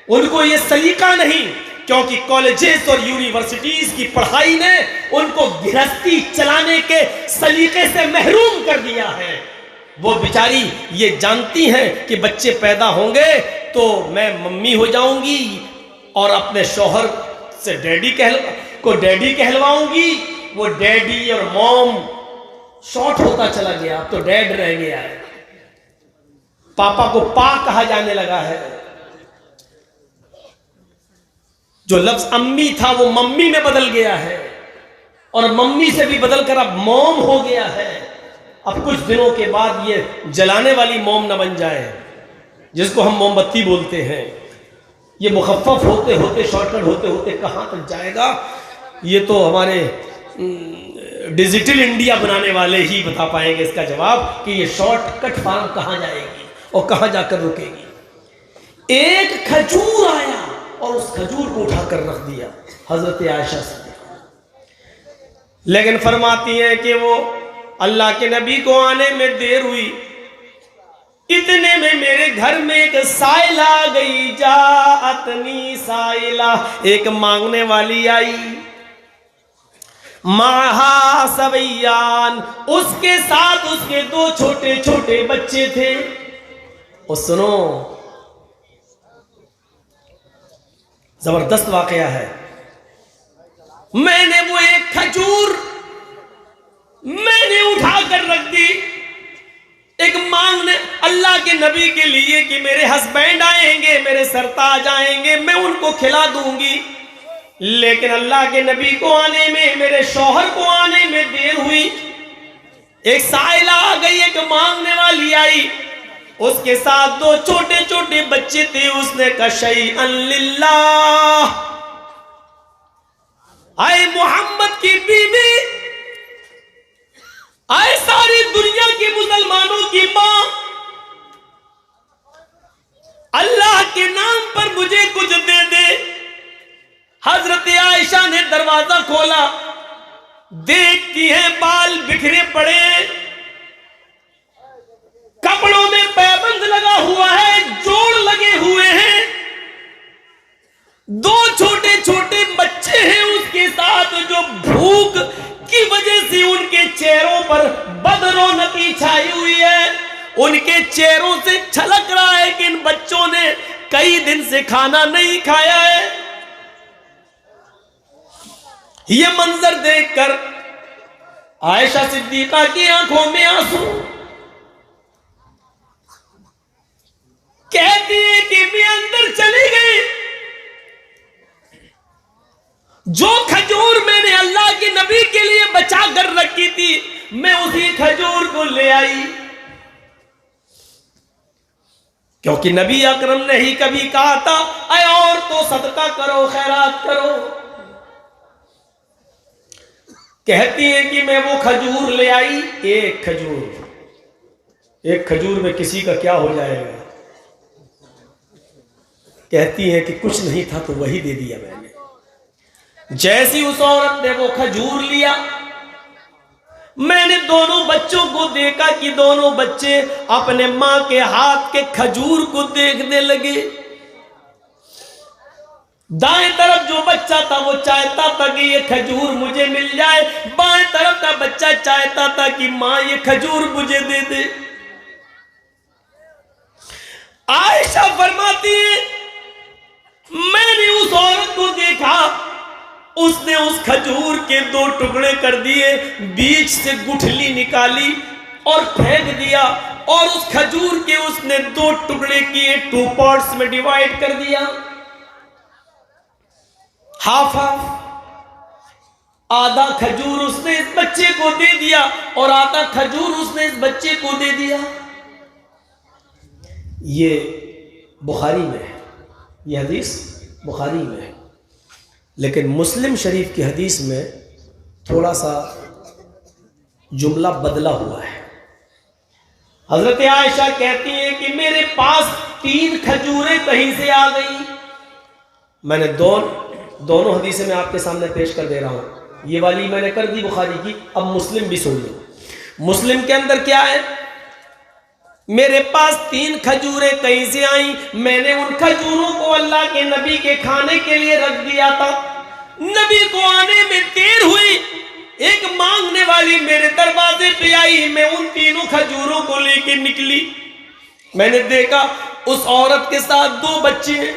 उनको ये सलीका नहीं, क्योंकि कॉलेजेस और यूनिवर्सिटीज की पढ़ाई ने उनको गृहस्थी चलाने के सलीके से महरूम कर दिया है। वो बेचारी ये जानती हैं कि बच्चे पैदा होंगे तो मैं मम्मी हो जाऊंगी और अपने शौहर से डैडी कहलवाऊंगी। वो डैडी और मॉम शॉर्ट होता चला गया, अब तो डैड रह गया है। पापा को पा कहा जाने लगा है। जो लफ्ज अम्मी था वो मम्मी में बदल गया है, और मम्मी से भी बदलकर अब मॉम हो गया है। अब कुछ दिनों के बाद ये जलाने वाली मोम न बन जाए, जिसको हम मोमबत्ती बोलते हैं। ये मुखफ़फ़ होते होते, शॉर्टकट होते होते कहाँ तक जाएगा, ये तो हमारे डिजिटल इंडिया बनाने वाले ही बता पाएंगे इसका जवाब कि ये शॉर्टकट फार्म कहाँ जाएगी और कहाँ जाकर रुकेगी। एक खजूर आया और उस खजूर को उठाकर रख दिया हजरत आयशा से। लेकिन फरमाती हैं कि वो अल्लाह के नबी को आने में देर हुई, इतने में मेरे घर में एक साइला आ गई। जाअतनी साइला, एक मांगने वाली आई। माहा सवैयान, उसके साथ उसके 2 छोटे छोटे बच्चे थे। और सुनो, जबरदस्त वाकया है। मैंने वो एक खजूर मैंने उठाकर रख दी, एक मांगने अल्लाह के नबी के लिए कि मेरे हस्बैंड आएंगे, मेरे सरताज आएंगे, मैं उनको खिला दूंगी। लेकिन अल्लाह के नबी को आने में, मेरे शौहर को आने में देर हुई। एक साइला आ गई, एक मांगने वाली आई, उसके साथ 2 छोटे छोटे बच्चे थे। उसने कहा शैअन लिल्लाह, आए मोहम्मद की बीवी, आए सारी दुनिया के मुसलमानों की मां, अल्लाह के नाम पर मुझे देखती हैं बाल बिखरे पड़े हैं, कपड़ों में पैबंद लगा हुआ है, जोड़ लगे हुए हैं, दो छोटे छोटे बच्चे हैं उसके साथ, जो भूख की वजह से उनके चेहरों पर बदरौनकी छाई हुई है। उनके चेहरों से छलक रहा है कि इन बच्चों ने कई दिन से खाना नहीं खाया है। यह मंजर देखकर आयशा सिद्दीका की आंखों में आंसू, कहती है कि मैं अंदर चली गई, जो खजूर मैंने अल्लाह के नबी के लिए बचा कर रखी थी, मैं उसी खजूर को ले आई, क्योंकि नबी अकरम ने ही कभी कहा था, अय और तो सदका करो, खैरात करो। कहती है कि मैं वो खजूर ले आई, एक खजूर में किसी का क्या हो जाएगा। कहती है कि कुछ नहीं था तो वही दे दिया मैंने। जैसी उस औरत ने वो खजूर लिया, मैंने दोनों बच्चों को देखा कि दोनों बच्चे अपने मां के हाथ के खजूर को देखने लगे। दाएं तरफ जो बच्चा था वो चाहता था कि ये खजूर मुझे मिल जाए, बाएं तरफ का बच्चा चाहता था कि मां ये खजूर मुझे दे दे। आयशा फरमाती है, मैंने उस औरत को देखा, उसने उस खजूर के 2 टुकड़े कर दिए, बीच से गुठली निकाली और फेंक दिया, और उस खजूर के उसने 2 टुकड़े किए, 2 पार्ट्स में डिवाइड कर दिया, हाफ आधा खजूर उसने इस बच्चे को दे दिया और आधा खजूर उसने इस बच्चे को दे दिया। ये बुखारी में है, ये हदीस बुखारी में है, लेकिन मुस्लिम शरीफ की हदीस में थोड़ा सा जुमला बदला हुआ है। हजरत आयशा कहती है कि मेरे पास 3 खजूरें कहीं से आ गई। मैंने दोनों हदीसें मैं आपके सामने पेश कर दे रहा हूं। ये वाली मैंने कर दी बुखारी की, अब मुस्लिम भी सुन लो। मुस्लिम के अंदर क्या है, मेरे पास 3 खजूरें कहीं से आई, मैंने उन खजूरों को अल्लाह के नबी के खाने के लिए रख दिया था। नबी को आने में देर हुई, एक मांगने वाली मेरे दरवाजे पे आई, मैं उन 3 खजूरों को लेके निकली। मैंने देखा उस औरत के साथ 2 बच्चे हैं,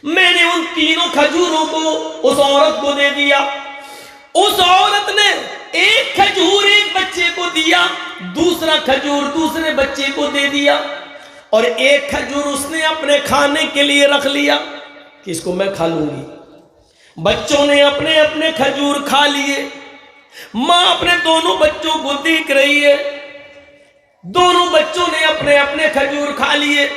मैंने उन 3 खजूरों को उस औरत को दे दिया। उस औरत ने एक खजूर एक बच्चे को दिया, दूसरा खजूर दूसरे बच्चे को दे दिया, और एक खजूर उसने अपने खाने के लिए रख लिया कि इसको मैं खा लूंगी। बच्चों ने अपने अपने खजूर खा लिए। मां अपने दोनों बच्चों को देख रही है, दोनों बच्चों ने अपने अपने खजूर खा लिए।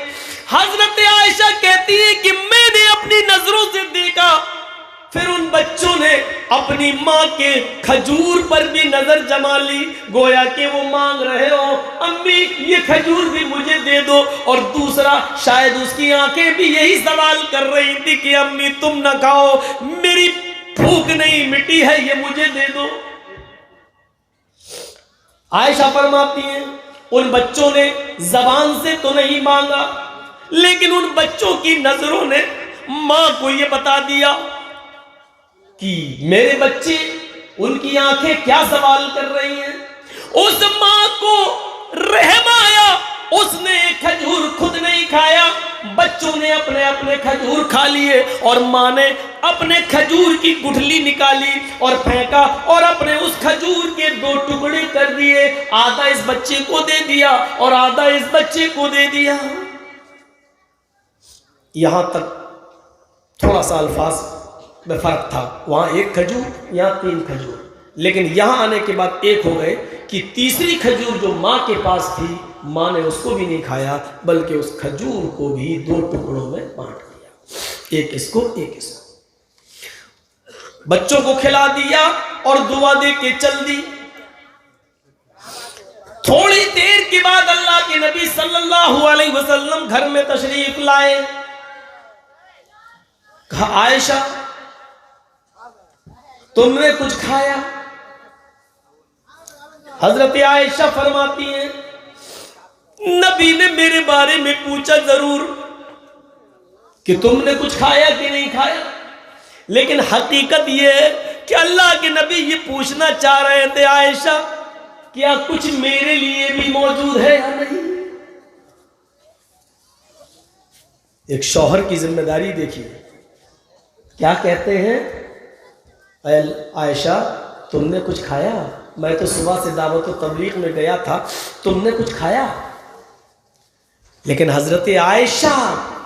हजरत आयशा कहती है कि मैंने अपनी नजरों से देखा, फिर उन बच्चों ने अपनी मां के खजूर पर भी नजर जमा ली, गोया कि वो मांग रहे हो, अम्मी ये खजूर भी मुझे दे दो। और दूसरा, शायद उसकी आंखें भी यही सवाल कर रही थी कि अम्मी तुम ना खाओ, मेरी भूख नहीं मिटी है, ये मुझे दे दो। आयशा फरमाती है, उन बच्चों ने जबान से तो नहीं मांगा, लेकिन उन बच्चों की नजरों ने मां को यह बता दिया कि मेरे बच्चे, उनकी आंखें क्या सवाल कर रही हैं। उस मां को रहम आया, उसने एक खजूर खुद नहीं खाया, बच्चों ने अपने अपने खजूर खा लिए, और मां ने अपने खजूर की गुठली निकाली और फेंका, और अपने उस खजूर के 2 टुकड़े कर दिए, आधा इस बच्चे को दे दिया और आधा इस बच्चे को दे दिया। यहां तक थोड़ा सा अल्फाज में फर्क था, वहां 1 खजूर, यहां 3 खजूर, लेकिन यहां आने के बाद एक हो गए कि तीसरी खजूर जो मां के पास थी, मां ने उसको भी नहीं खाया, बल्कि उस खजूर को भी 2 टुकड़ों में बांट दिया, एक इसको एक इसको। बच्चों को खिला दिया और दुआ दे के चल दी। थोड़ी देर के बाद अल्लाह के नबी सल्लल्लाहु अलैहि वसल्लम घर में तशरीफ लाए। कहा, आयशा तुमने कुछ खाया? हजरत आयशा फरमाती हैं, नबी ने मेरे बारे में पूछा जरूर कि तुमने कुछ खाया कि नहीं खाया, लेकिन हकीकत यह है कि अल्लाह के नबी ये पूछना चाह रहे थे, आयशा क्या कुछ मेरे लिए भी मौजूद है या नहीं। एक शौहर की जिम्मेदारी देखिए, क्या कहते हैं, आयशा तुमने कुछ खाया, मैं तो सुबह से दावत व तबलीग में गया था, तुमने कुछ खाया। लेकिन हजरत आयशा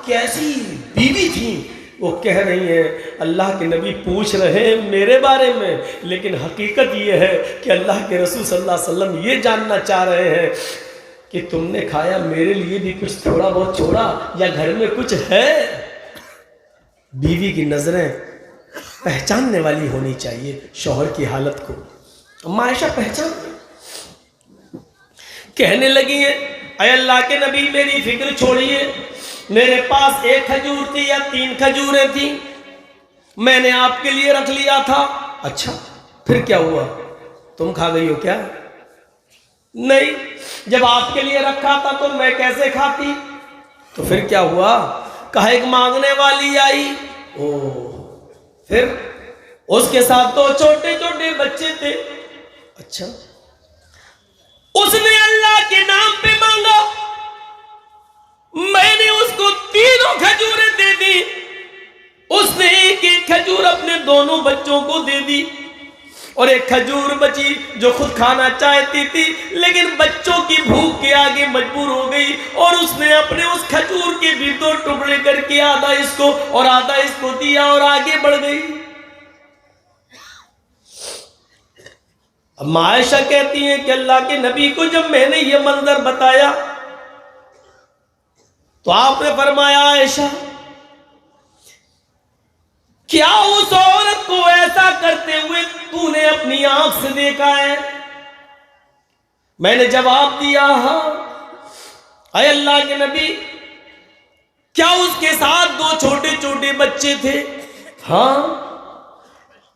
कैसी बीवी थी, वो कह रही है अल्लाह के नबी पूछ रहे हैं मेरे बारे में, लेकिन हकीकत ये है कि अल्लाह के रसूल सल्लल्लाहु अलैहि वसल्लम ये जानना चाह रहे हैं कि तुमने खाया, मेरे लिए भी कुछ थोड़ा बहुत छोड़ा या घर में कुछ है। बीवी की नजरें पहचानने वाली होनी चाहिए शौहर की हालत को। अम्मा आयशा पहचान कहने लगी है, अय अल्लाह के नबी मेरी फिक्र छोड़िए, मेरे पास 1 खजूर थी या 3 खजूरें थी, मैंने आपके लिए रख लिया था। अच्छा फिर क्या हुआ, तुम खा गई हो क्या? नहीं, जब आपके लिए रखा था तो मैं कैसे खाती। तो फिर क्या हुआ? कहा एक मांगने वाली आई, ओ फिर उसके साथ 2 छोटे छोटे बच्चे थे। अच्छा, उसने अल्लाह के नाम पे मांगा, मैंने उसको 3 खजूरें दे दी, उसने एक खजूर अपने दोनों बच्चों को दे दी और 1 खजूर बची जो खुद खाना चाहती थी, लेकिन बच्चों की भूख के आगे मजबूर हो गई और उसने अपने उस खजूर के भी 2 टुकड़े करके आधा इसको और आधा इसको दिया और आगे बढ़ गई। अब आयशा कहती हैं कि अल्लाह के नबी को जब मैंने ये मंजर बताया तो आपने फरमाया, आयशा क्या उस औरत को ऐसा करते हुए तूने अपनी आंख से देखा है? मैंने जवाब दिया, हाँ। अय अल्लाह के नबी क्या उसके साथ 2 छोटे छोटे बच्चे थे? हाँ।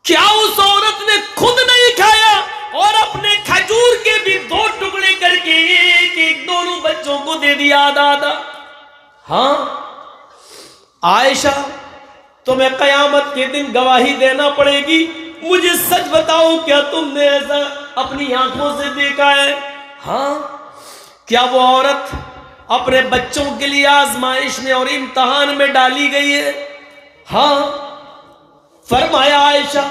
क्या उस औरत ने खुद नहीं खाया और अपने खजूर के भी 2 टुकड़े करके एक दोनों बच्चों को दे दिया आधा आधा? हाँ। आयशा तुम्हें कयामत के दिन गवाही देना पड़ेगी, मुझे सच बताओ क्या तुमने ऐसा अपनी आंखों से देखा है? हाँ। क्या वो औरत अपने बच्चों के लिए आजमाइश में और इम्तिहान में डाली गई है? हाँ। फरमाया, आयशा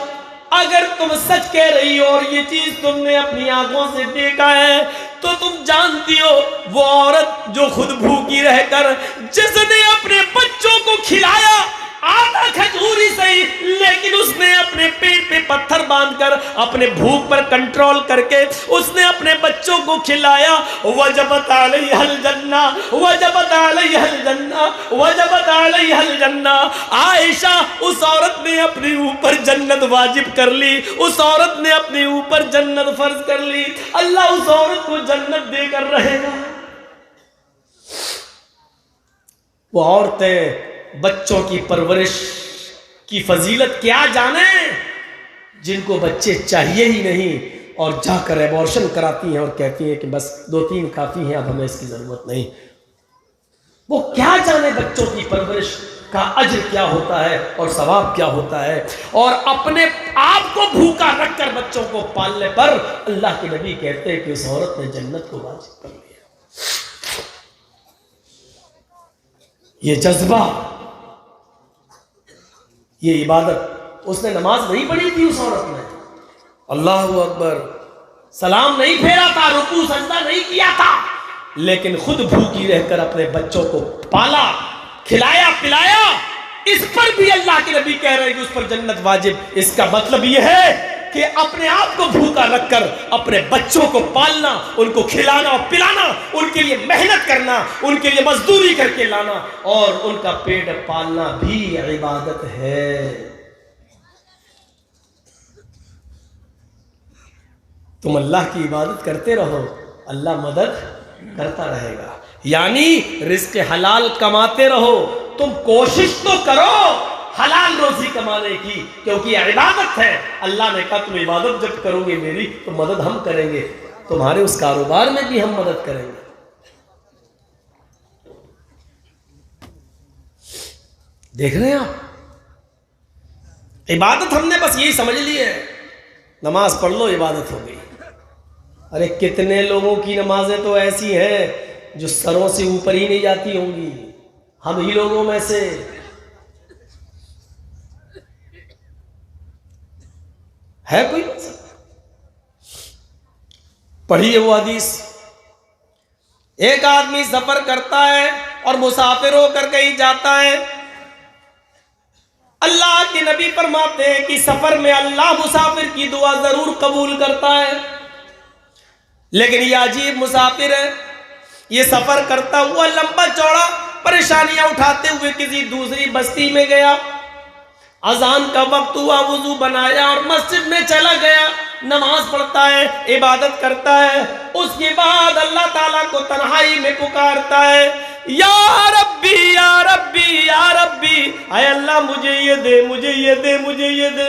अगर तुम सच कह रही हो और ये चीज तुमने अपनी आंखों से देखा है तो तुम जानती हो वो औरत जो खुद भूखी रहकर जिसने अपने बच्चों को खिलाया आधा खजूर ही सही, लेकिन उसने अपने पेट पे पत्थर बांधकर अपने भूख पर कंट्रोल करके उसने अपने बच्चों को खिलाया। वजबत अलैहल जन्ना, वजबत अलैहल जन्ना, वजबत अलैहल जन्ना। आयशा उस औरत ने अपने ऊपर जन्नत वाजिब कर ली, उस औरत ने अपने ऊपर जन्नत फर्ज कर ली। अल्लाह उस औरत को जन्नत देकर रहेगा। वो औरतें बच्चों की परवरिश की फजीलत क्या जाने, जिनको बच्चे चाहिए ही नहीं और जाकर एबॉर्शन कराती हैं और कहती हैं कि बस 2-3 काफी हैं, अब हमें इसकी जरूरत नहीं। वो क्या जाने बच्चों की परवरिश का अज्र क्या होता है और सवाब क्या होता है। और अपने आप को भूखा रखकर बच्चों को पालने पर अल्लाह के नबी कहते हैं कि उस औरत ने जन्नत को वाजिब कर लिया। ये जज्बा, ये इबादत, उसने नमाज नहीं पढ़ी थी उस औरत ने, अल्लाहु अकबर, सलाम नहीं फेरा था, रुकू सजदा नहीं किया था, लेकिन खुद भूखी रहकर अपने बच्चों को पाला, खिलाया पिलाया। इस पर भी अल्लाह के नबी कह रहे हैं कि उस पर जन्नत वाजिब। इसका मतलब यह है कि अपने आप को भूखा रखकर अपने बच्चों को पालना, उनको खिलाना और पिलाना, उनके लिए मेहनत करना, उनके लिए मजदूरी करके लाना और उनका पेट पालना भी इबादत है। तुम अल्लाह की इबादत करते रहो, अल्लाह मदद करता रहेगा। यानी रिस्क हलाल कमाते रहो, तुम कोशिश तो करो हलाल रोजी कमाने की, क्योंकि इबादत है। अल्लाह ने कहा तुम इबादत जब करोगे मेरी तो मदद हम करेंगे। तुम्हारे उस कारोबार में भी हम मदद करेंगे। देख रहे हैं आप, इबादत हमने बस यही समझ ली है, नमाज पढ़ लो इबादत हो गई। अरे कितने लोगों की नमाजें तो ऐसी हैं जो सरों से ऊपर ही नहीं जाती होंगी, हम ही लोगों में से। है कोई? पढ़िए वो हदीस, एक आदमी सफर करता है और मुसाफिर होकर कहीं जाता है। अल्लाह के नबी फरमाते हैं कि सफर में अल्लाह मुसाफिर की दुआ जरूर कबूल करता है, लेकिन ये अजीब मुसाफिर है, ये सफर करता हुआ लंबा चौड़ा परेशानियां उठाते हुए किसी दूसरी बस्ती में गया। अजान का वक्त हुआ, वुजू बनाया और मस्जिद में चला गया, नमाज पढ़ता है, इबादत करता है। उसके बाद अल्लाह ताला को तन्हाई में पुकारता है, या रब्बी या रब्बी या रब्बी, आए अल्लाह मुझे ये दे, मुझे ये दे, मुझे ये दे।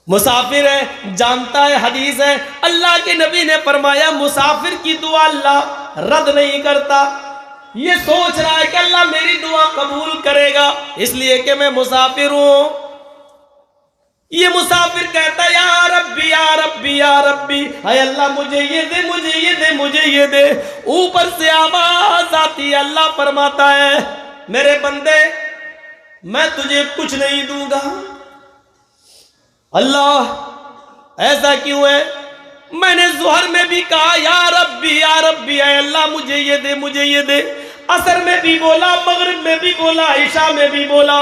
मुसाफिर है, जानता है, हदीस है, अल्लाह के नबी ने फरमाया मुसाफिर की दुआ अल्लाह रद्द नहीं करता। ये सोच रहा है कि अल्लाह मेरी दुआ कबूल करेगा इसलिए कि मैं मुसाफिर हूं। ये मुसाफिर कहता है या रब्बी या रब्बी या रब्बी, हाय अल्लाह मुझे ये दे, मुझे ये दे, मुझे ये दे। ऊपर से आवाज आती है, अल्लाह फरमाता है मेरे बंदे मैं तुझे कुछ नहीं दूंगा। अल्लाह ऐसा क्यों है? मैंने ज़ोहर में भी कहा या रब्बी या रब्बी, हाय अल्लाह मुझे ये दे, मुझे ये दे। असर में भी बोला, मगरिब में भी बोला, इशा में भी बोला।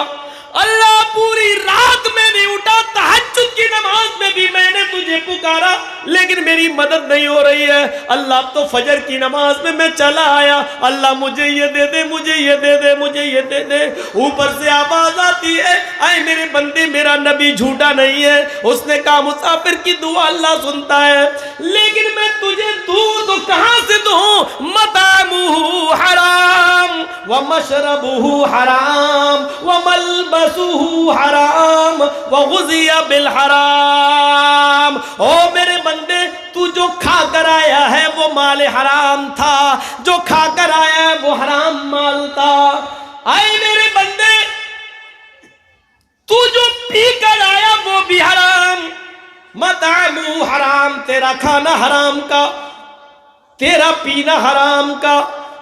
अल्लाह पूरी रात में भी उठा, तहज्जुद की नमाज में भी मैंने तुझे पुकारा लेकिन मेरी मदद नहीं हो रही है। अल्लाह तो फजर की नमाज में मैं चला आया, अल्लाह मुझे ये दे दे, मुझे ये दे दे, मुझे ये दे दे। ऊपर से आवाज आती है, आए मेरे बंदे मेरा नबी झूठा नहीं है, उसने कहा मुसाफिर की दुआ अल्लाह सुनता है, लेकिन मैं तुझे दूं तो कहां से दूं? मतामुहु हराम व मशरबुहु हराम व मलबसुहु हराम व गुज़िया बिल हराम। ओ मेरे बंदे तू जो खा कर आया है वो माल हराम था, जो खा कर आया है वो हराम माल था। आए मेरे बंदे तू जो पी कर आया वो भी हराम। मतामु हराम, तेरा खाना हराम का, तेरा पीना हराम का।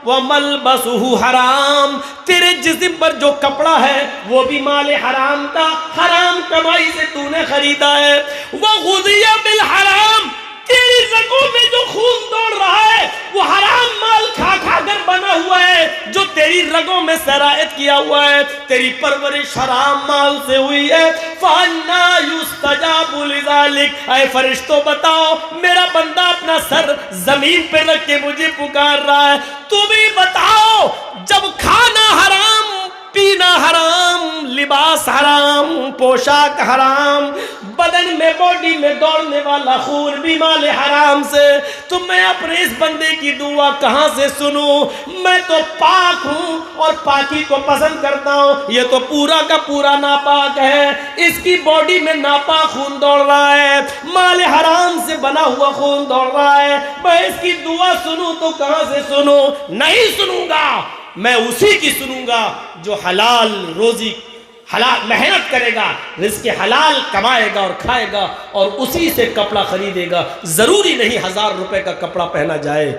वह मलबसुहु हराम, तेरे जिस्म पर जो कपड़ा है वो भी माल हराम का, हराम कमाई से तूने खरीदा है। वह गुज़िया बिल हराम, तेरी रगों में जो खून दौड़ रहा है वो हराम माल खा खा कर बना हुआ है, जो तेरी रगों में सरायत किया हुआ है, तेरी परवरिश हराम माल से हुई है। फअन्ना युस्तजाबु लिज़ालिक, ऐ फरिश्तों बताओ मेरा बंदा अपना सर जमीन पे रख के मुझे पुकार रहा है, तुम ही बताओ जब खाना हराम, पीना हराम, लिबास हराम, पोशाक हराम, बदन में बॉडी में दौड़ने वाला खून भी माल हराम से, तो मैं अपने इस बंदे की दुआ कहां से सुनूं? मैं तो पाक हूं और पाकी को पसंद करता हूं, ये तो पूरा का पूरा नापाक है, इसकी बॉडी में नापाक खून दौड़ रहा है, माल हराम से बना हुआ खून दौड़ रहा है, मैं इसकी दुआ सुनूं तो कहां से सुनूं? नहीं सुनूंगा, मैं उसी की सुनूंगा जो हलाल रोजी, हलाल मेहनत करेगा, रिज़्क़ हलाल कमाएगा और खाएगा और उसी से कपड़ा खरीदेगा। जरूरी नहीं 1000 रुपए का कपड़ा पहना जाए,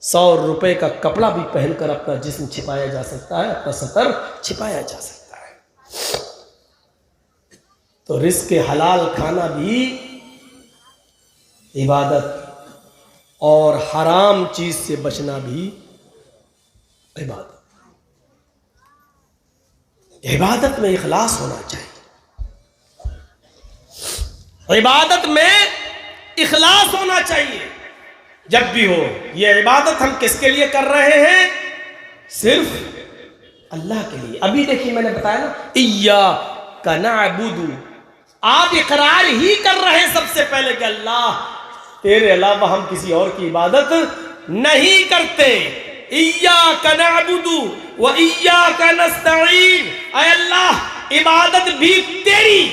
100 रुपए का कपड़ा भी पहनकर अपना जिस्म छिपाया जा सकता है, अपना सतर छिपाया जा सकता है। तो रिज़्क़ हलाल खाना भी इबादत और हराम चीज से बचना भी इबादत। इबादत में इखलास होना चाहिए, इबादत में इखलास होना चाहिए जब भी हो। ये इबादत हम किसके लिए कर रहे हैं? सिर्फ अल्लाह के लिए। अभी देखिए मैंने बताया ना, इय्याका नअबुदु, आप इकरार ही कर रहे हैं सबसे पहले कि अल्लाह तेरे अलावा हम किसी और की इबादत नहीं करते। इय्याका नअबुदु व इय्याका नस्तईन, ऐ अल्लाह इबादत भी तेरी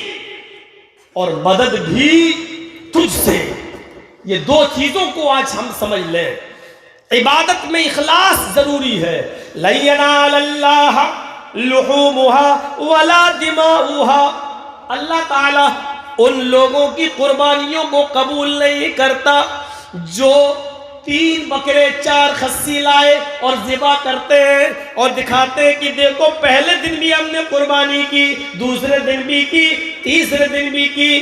और मदद भी तुझसे। ये दो चीजों को आज हम समझ लें। इबादत में इखलास जरूरी है। लन यनालल्लाह लुहूमुहा वला दिमाउहा, अल्लाह ताला उन लोगों की कुर्बानियों को कबूल नहीं करता जो 3 बकरे 4 खस्सी लाए और ज़िबा करते हैं और दिखाते हैं कि देखो पहले दिन भी हमने कुर्बानी की, दूसरे दिन भी की, तीसरे दिन भी की,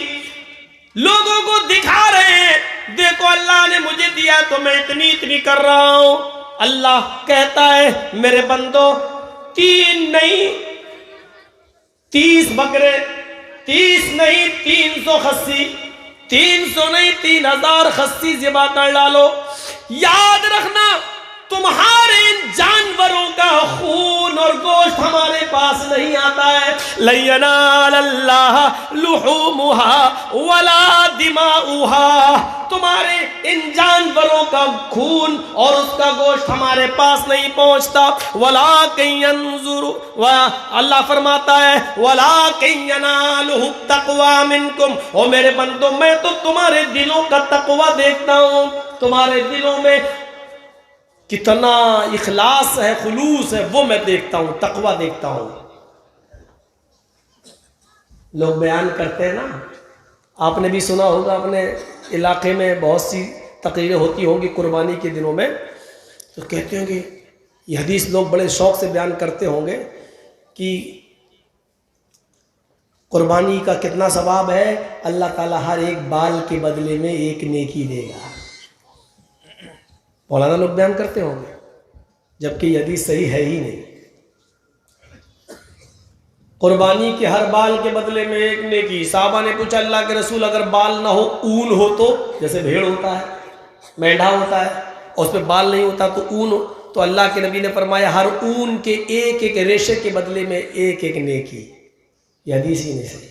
लोगों को दिखा रहे हैं देखो अल्लाह ने मुझे दिया तो मैं इतनी इतनी कर रहा हूं। अल्लाह कहता है मेरे बंदो 3 नहीं 30 बकरे, 30 नहीं 300 खस्सी, 300 नहीं 3000 खस्सी ज़िबा कर डालो। याद रखना तुम्हारे इन जानवरों का खून और गोश्त हमारे पास नहीं आता है। लन यनालल्लाह लुहूमुहा वला दिमाउहा, तुम्हारे इन जानवरों का खून और उसका गोश्त हमारे पास नहीं पहुंचता। वलाकिन यंजुरु, अल्लाह फरमाता है वलाकिन यनालुहु तक़वा मिनकुम, ओ मेरे बंदो मैं तो तुम्हारे दिलों का तक़वा देखता हूं, तुम्हारे दिलों में कितना इखलास है, खुलूस है, वो मैं देखता हूं, तक़वा देखता हूं। लोग बयान करते हैं ना, आपने भी सुना होगा, अपने इलाके में बहुत सी तकरीरें होती होंगी कुर्बानी के दिनों में, तो कहते होंगे ये हदीस लोग बड़े शौक से बयान करते होंगे कि कुर्बानी का कितना सवाब है, अल्लाह ताला हर एक बाल के बदले में एक नेकी देगा। मौलाना लोग बयान करते होंगे, जबकि ये हदीस सही है ही नहीं। कुर्बानी के हर बाल के बदले में एक नेकी। साहबा ने पूछा अल्लाह के रसूल अगर बाल ना हो, ऊन हो तो, जैसे भेड़ होता है, मेंढा होता है और उस पर बाल नहीं होता तो ऊन हो, तो अल्लाह के नबी ने फरमाया हर ऊन के एक एक रेशे के बदले में एक एक नेकी। यह हदीस ही नहीं सही।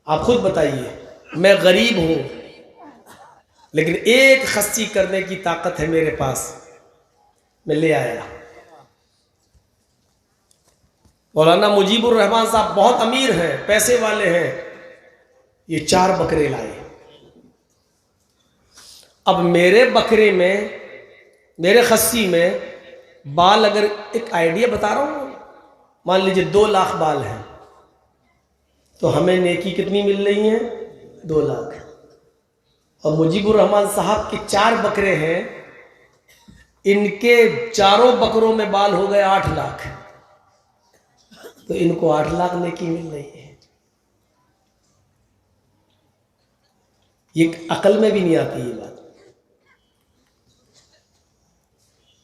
आप खुद बताइए, मैं गरीब हूं लेकिन एक खस्सी करने की ताकत है मेरे पास, मैं ले आया। मौलाना मुजीबुर रहमान साहब बहुत अमीर हैं, पैसे वाले हैं, ये 4 बकरे लाए। अब मेरे बकरे में, मेरे खस्सी में बाल, अगर एक आइडिया बता रहा हूं, मान लीजिए 2 लाख बाल हैं, तो हमें नेकी कितनी मिल रही है? 2 लाख। और मुजीबुर रहमान साहब के 4 बकरे हैं, इनके चारों बकरों में बाल हो गए 8 लाख, तो इनको 8 लाख नेकी मिल रही है। ये अकल में भी नहीं आती ये बात।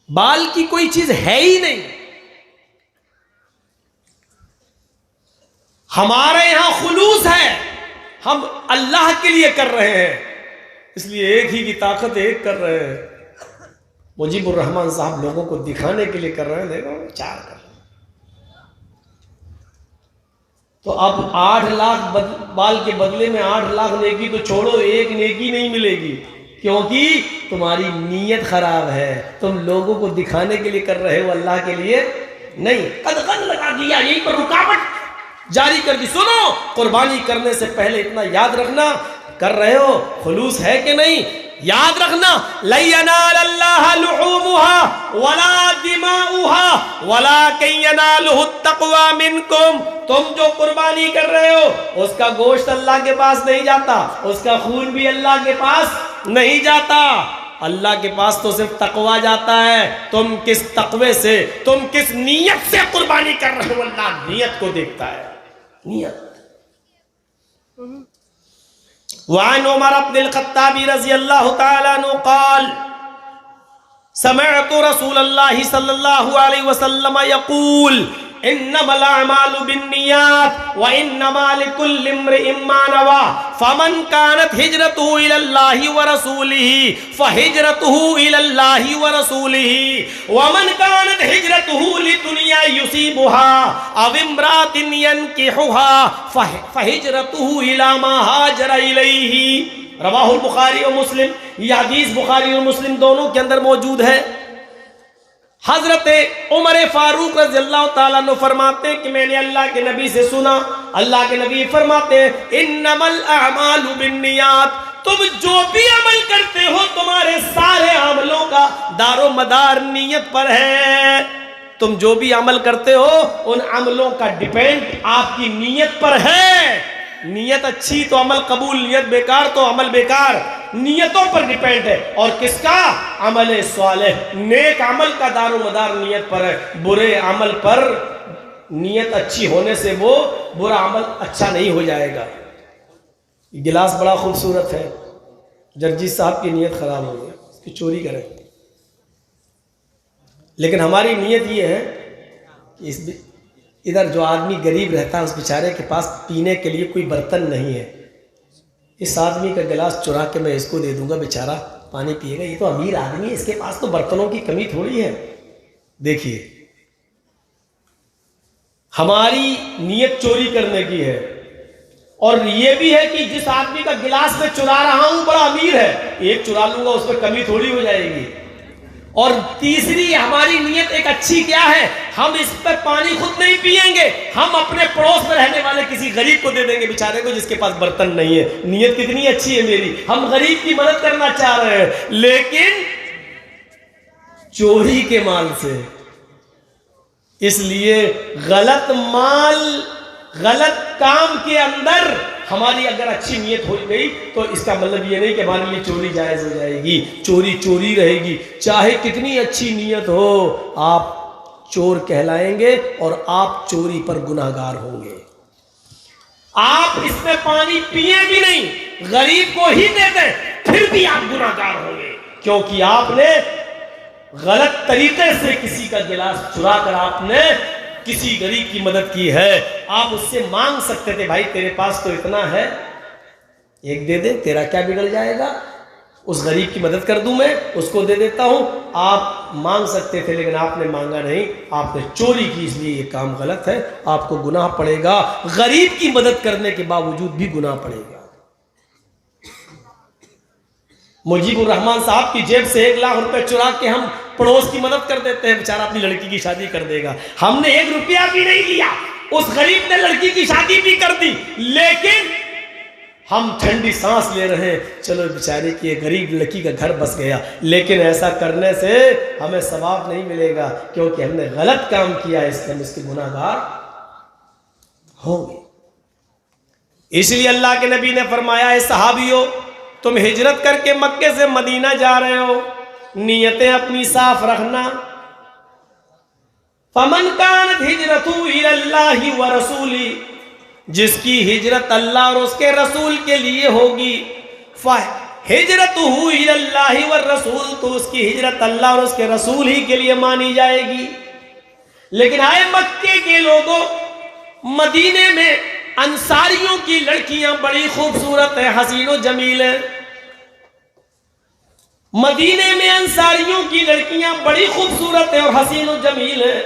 बाल की कोई चीज है ही नहीं। हमारे यहां खुलूस है, हम अल्लाह के लिए कर रहे हैं, इसलिए एक ही की ताकत एक कर रहे हैं। मुजीबुर रहमान साहब लोगों को दिखाने के लिए कर रहे हैं, देखो 4 कर रहे हैं। तो अब 8 लाख बाल के बदले में 8 लाख नेकी तो छोड़ो, एक नेकी नहीं मिलेगी, क्योंकि तुम्हारी नीयत खराब है। तुम लोगों को दिखाने के लिए कर रहे हो, अल्लाह के लिए नहीं। कदगन लगा दिया, यहीं पर रुकावट जारी कर दी। सुनो, कुर्बानी करने से पहले इतना याद रखना, कर रहे हो खुलूस है कि नहीं, याद रखना। लन यनालल्लाह लुहूमुहा वला दिमाउहा वलाकिन यनालुहु तक़वा मिनकुम, तुम जो कुर्बानी कर रहे हो उसका गोश्त अल्लाह के पास नहीं जाता, उसका खून भी अल्लाह के पास नहीं जाता, अल्लाह के पास तो सिर्फ तकवा जाता है। तुम किस तकवे से, तुम किस नीयत से कुर्बानी कर रहे हो, अल्लाह नीयत को देखता है, नीयत। वअन उमर इब्नुल खत्ताब रज़ियल्लाहु तआला अन्हु क़ाल समिअतु रसूलल्लाहि सल्लल्लाहु अलैहि वसल्लम यक़ूल इन्नमल अअमालु बिन्नियात व इन्नमा लिकुल्लि इम्रिइन मा नवा फमन कानत हिजरतुहु इलल्लाहि व रसूलिही फहिजरतुहु इलल्लाहि व रसूलिही व मन कानत हिजरतुहु लिदुनिया युसीबुहा अव इम्रातिन यनकिहुहा फहिजरतुहु इला मा हाजर इलैहि। रवाहुल बुखारी और मुस्लिम। यह हदीस बुखारी और मुस्लिम दोनों के अंदर मौजूद है। हजरत उमर फारूक रज़ियल्लाहु ताला अन्हु फरमाते कि मैंने अल्लाह के नबी से सुना, अल्लाह के नबी फरमाते इन्नमल अअमालु बिन्नियात, तुम जो भी अमल करते हो तुम्हारे सारे अमलों का दारो मदार नीयत पर है। तुम जो भी अमल करते हो उन अमलों का डिपेंड आपकी नीयत पर है। नीयत अच्छी तो अमल कबूल, नीयत बेकार तो अमल बेकार। नीयतों पर डिपेंड है। और किसका? अमल स्वालेह, नेक अमल का दारो मदार नीयत पर है। बुरे अमल पर नीयत अच्छी होने से वो बुरा अमल अच्छा नहीं हो जाएगा। गिलास बड़ा खूबसूरत है, जर्जी साहब की नीयत खराब हो गई, इसकी चोरी करें। लेकिन हमारी नीयत ये है कि इधर जो आदमी गरीब रहता है उस बेचारे के पास पीने के लिए कोई बर्तन नहीं है, इस आदमी का गिलास चुरा के मैं इसको दे दूंगा, बेचारा पानी पिएगा। ये तो अमीर आदमी है, इसके पास तो बर्तनों की कमी थोड़ी है। देखिए, हमारी नीयत चोरी करने की है। और ये भी है कि जिस आदमी का गिलास में चुरा रहा हूं बड़ा अमीर है, एक चुरा लूंगा उस पर कमी थोड़ी हो जाएगी। और तीसरी हमारी नीयत एक अच्छी क्या है, हम इस पर पानी खुद नहीं पिएंगे, हम अपने पड़ोस में रहने वाले किसी गरीब को दे देंगे, बेचारे को जिसके पास बर्तन नहीं है। नीयत कितनी अच्छी है मेरी, हम गरीब की मदद करना चाह रहे हैं, लेकिन चोरी के माल से। इसलिए गलत माल, गलत काम के अंदर हमारी अगर अच्छी नीयत हो गई तो इसका मतलब ये नहीं कि हमारे लिए चोरी जायज हो जाएगी। चोरी चोरी रहेगी, चाहे कितनी अच्छी नीयत हो, आप चोर कहलाएंगे और आप चोरी पर गुनाहगार होंगे। आप इसमें पानी पिए भी नहीं, गरीब को ही दे दें, फिर भी आप गुनाहगार होंगे, क्योंकि आपने गलत तरीके से किसी का गिलास चुरा कर आपने किसी गरीब की मदद की है। आप उससे मांग सकते थे, भाई तेरे पास तो इतना है, एक दे दे, तेरा क्या बिगड़ जाएगा, उस गरीब की मदद कर दूं मैं, उसको दे देता हूं। आप मांग सकते थे, लेकिन आपने मांगा नहीं, आपने चोरी की, इसलिए ये काम गलत है, आपको गुनाह पड़ेगा। गरीब की मदद करने के बावजूद भी गुनाह पड़ेगा। मुजीबुर रहमान साहब की जेब से 1 लाख रुपए चुरा के हम पड़ोस की मदद कर देते हैं, बेचारा अपनी लड़की की शादी कर देगा। हमने 1 रुपया भी नहीं लिया, उस गरीब ने लड़की की शादी भी कर दी, लेकिन हम ठंडी सांस ले रहे हैं, चलो बेचारे की गरीब लड़की का घर बस गया। लेकिन ऐसा करने से हमें सवाब नहीं मिलेगा, क्योंकि हमने गलत काम किया है, इसलिए हम इसके गुनाहगार होंगे। इसलिए अल्लाह के नबी ने फरमाया है, सहाबियों तुम हिजरत करके मक्के से मदीना जा रहे हो, नीयतें अपनी साफ रखना। फमन कानत हिजरतु इलल्लाहि व रसूली, जिसकी हिजरत अल्लाह और उसके रसूल के लिए होगी, हिजरतुहु इलल्लाहि व रसूल, तो उसकी हिजरत अल्लाह और उसके रसूल ही के लिए मानी जाएगी। लेकिन आए मक्के के लोगों, मदीने में अंसारियों की लड़कियां बड़ी खूबसूरत है, हसीनो जमील है। मदीने में अंसारियों की लड़कियां बड़ी खूबसूरत है और हसीनो जमील है।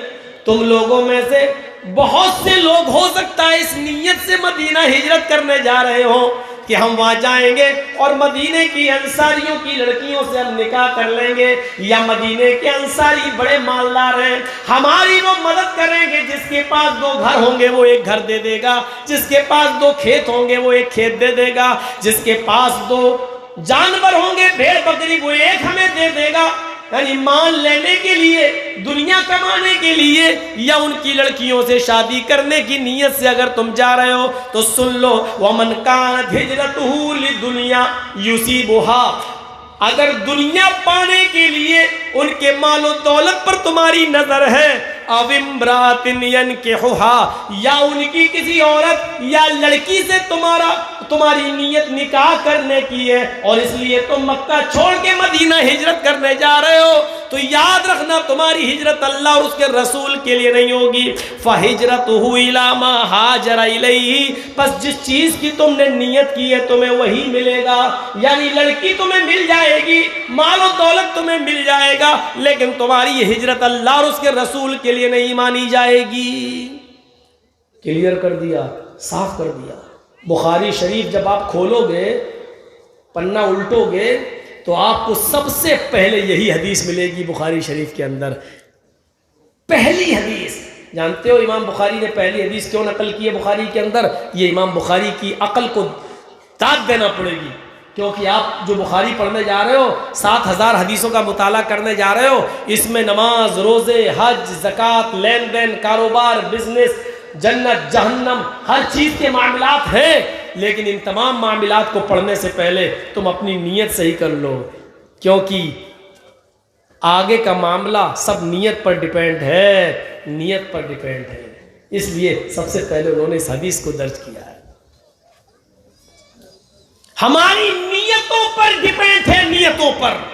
तुम लोगों में से बहुत से लोग हो सकता है इस नीयत से मदीना हिजरत करने जा रहे हो कि हम वहां जाएंगे और मदीने की अंसारियों की लड़कियों से हम निकाह कर लेंगे, या मदीने के अंसारी बड़े मालदार हैं, हमारी वो मदद करेंगे, जिसके पास 2 घर होंगे वो 1 घर दे देगा, जिसके पास 2 खेत होंगे वो 1 खेत दे देगा, जिसके पास 2 जानवर होंगे भेड़ बकरी वो 1 हमें दे देगा। यानी मान लेने के लिए, दुनिया कमाने के लिए, या उनकी लड़कियों से शादी करने की नीयत से अगर तुम जा रहे हो तो सुन लो, वमन कानत हिजरतुहु लिदुनिया युसीबुहा, अगर दुनिया पाने के लिए उनके मालो दौलत पर तुम्हारी नजर है, अविम्रातिन यनकिहुहा, या उनकी किसी औरत या लड़की से तुम्हारी नीयत निकाह करने की है, और इसलिए तुम मक्का छोड़ के मदीना हिजरत करने जा रहे हो, तो याद रखना तुम्हारी हिजरत अल्लाह और उसके रसूल के लिए नहीं होगी। फहिजरतुहु इला मा हाजरा इलैहि, बस जिस चीज की तुमने नियत की है तुम्हें वही मिलेगा। यानी लड़की तुम्हें मिल जाएगी, मालो दौलत तुम्हें मिल जाएगा, लेकिन तुम्हारी हिजरत अल्लाह और उसके रसूल के लिए नहीं मानी जाएगी। क्लियर कर दिया, साफ कर दिया। बुखारी शरीफ जब आप खोलोगे, पन्ना उल्टोगे, तो आपको सबसे पहले यही हदीस मिलेगी बुखारी शरीफ के अंदर। पहली हदीस, जानते हो इमाम बुखारी ने पहली हदीस क्यों नकल की है बुखारी के अंदर? ये इमाम बुखारी की अकल को दाद देना पड़ेगी। क्योंकि आप जो बुखारी पढ़ने जा रहे हो, 7000 हदीसों का मुताला करने जा रहे हो, इसमें नमाज, रोज़े, हज, ज़कात, लेन देन, कारोबार, बिजनेस, जन्नत, जहन्नम, हर चीज़ के मामलात हैं। लेकिन इन तमाम मामलात को पढ़ने से पहले तुम अपनी नीयत सही कर लो, क्योंकि आगे का मामला सब नीयत पर डिपेंड है, नीयत पर डिपेंड है। इसलिए सबसे पहले उन्होंने इस हदीस को दर्ज किया है। हमारी नीयतों पर डिपेंड है, नीयतों पर।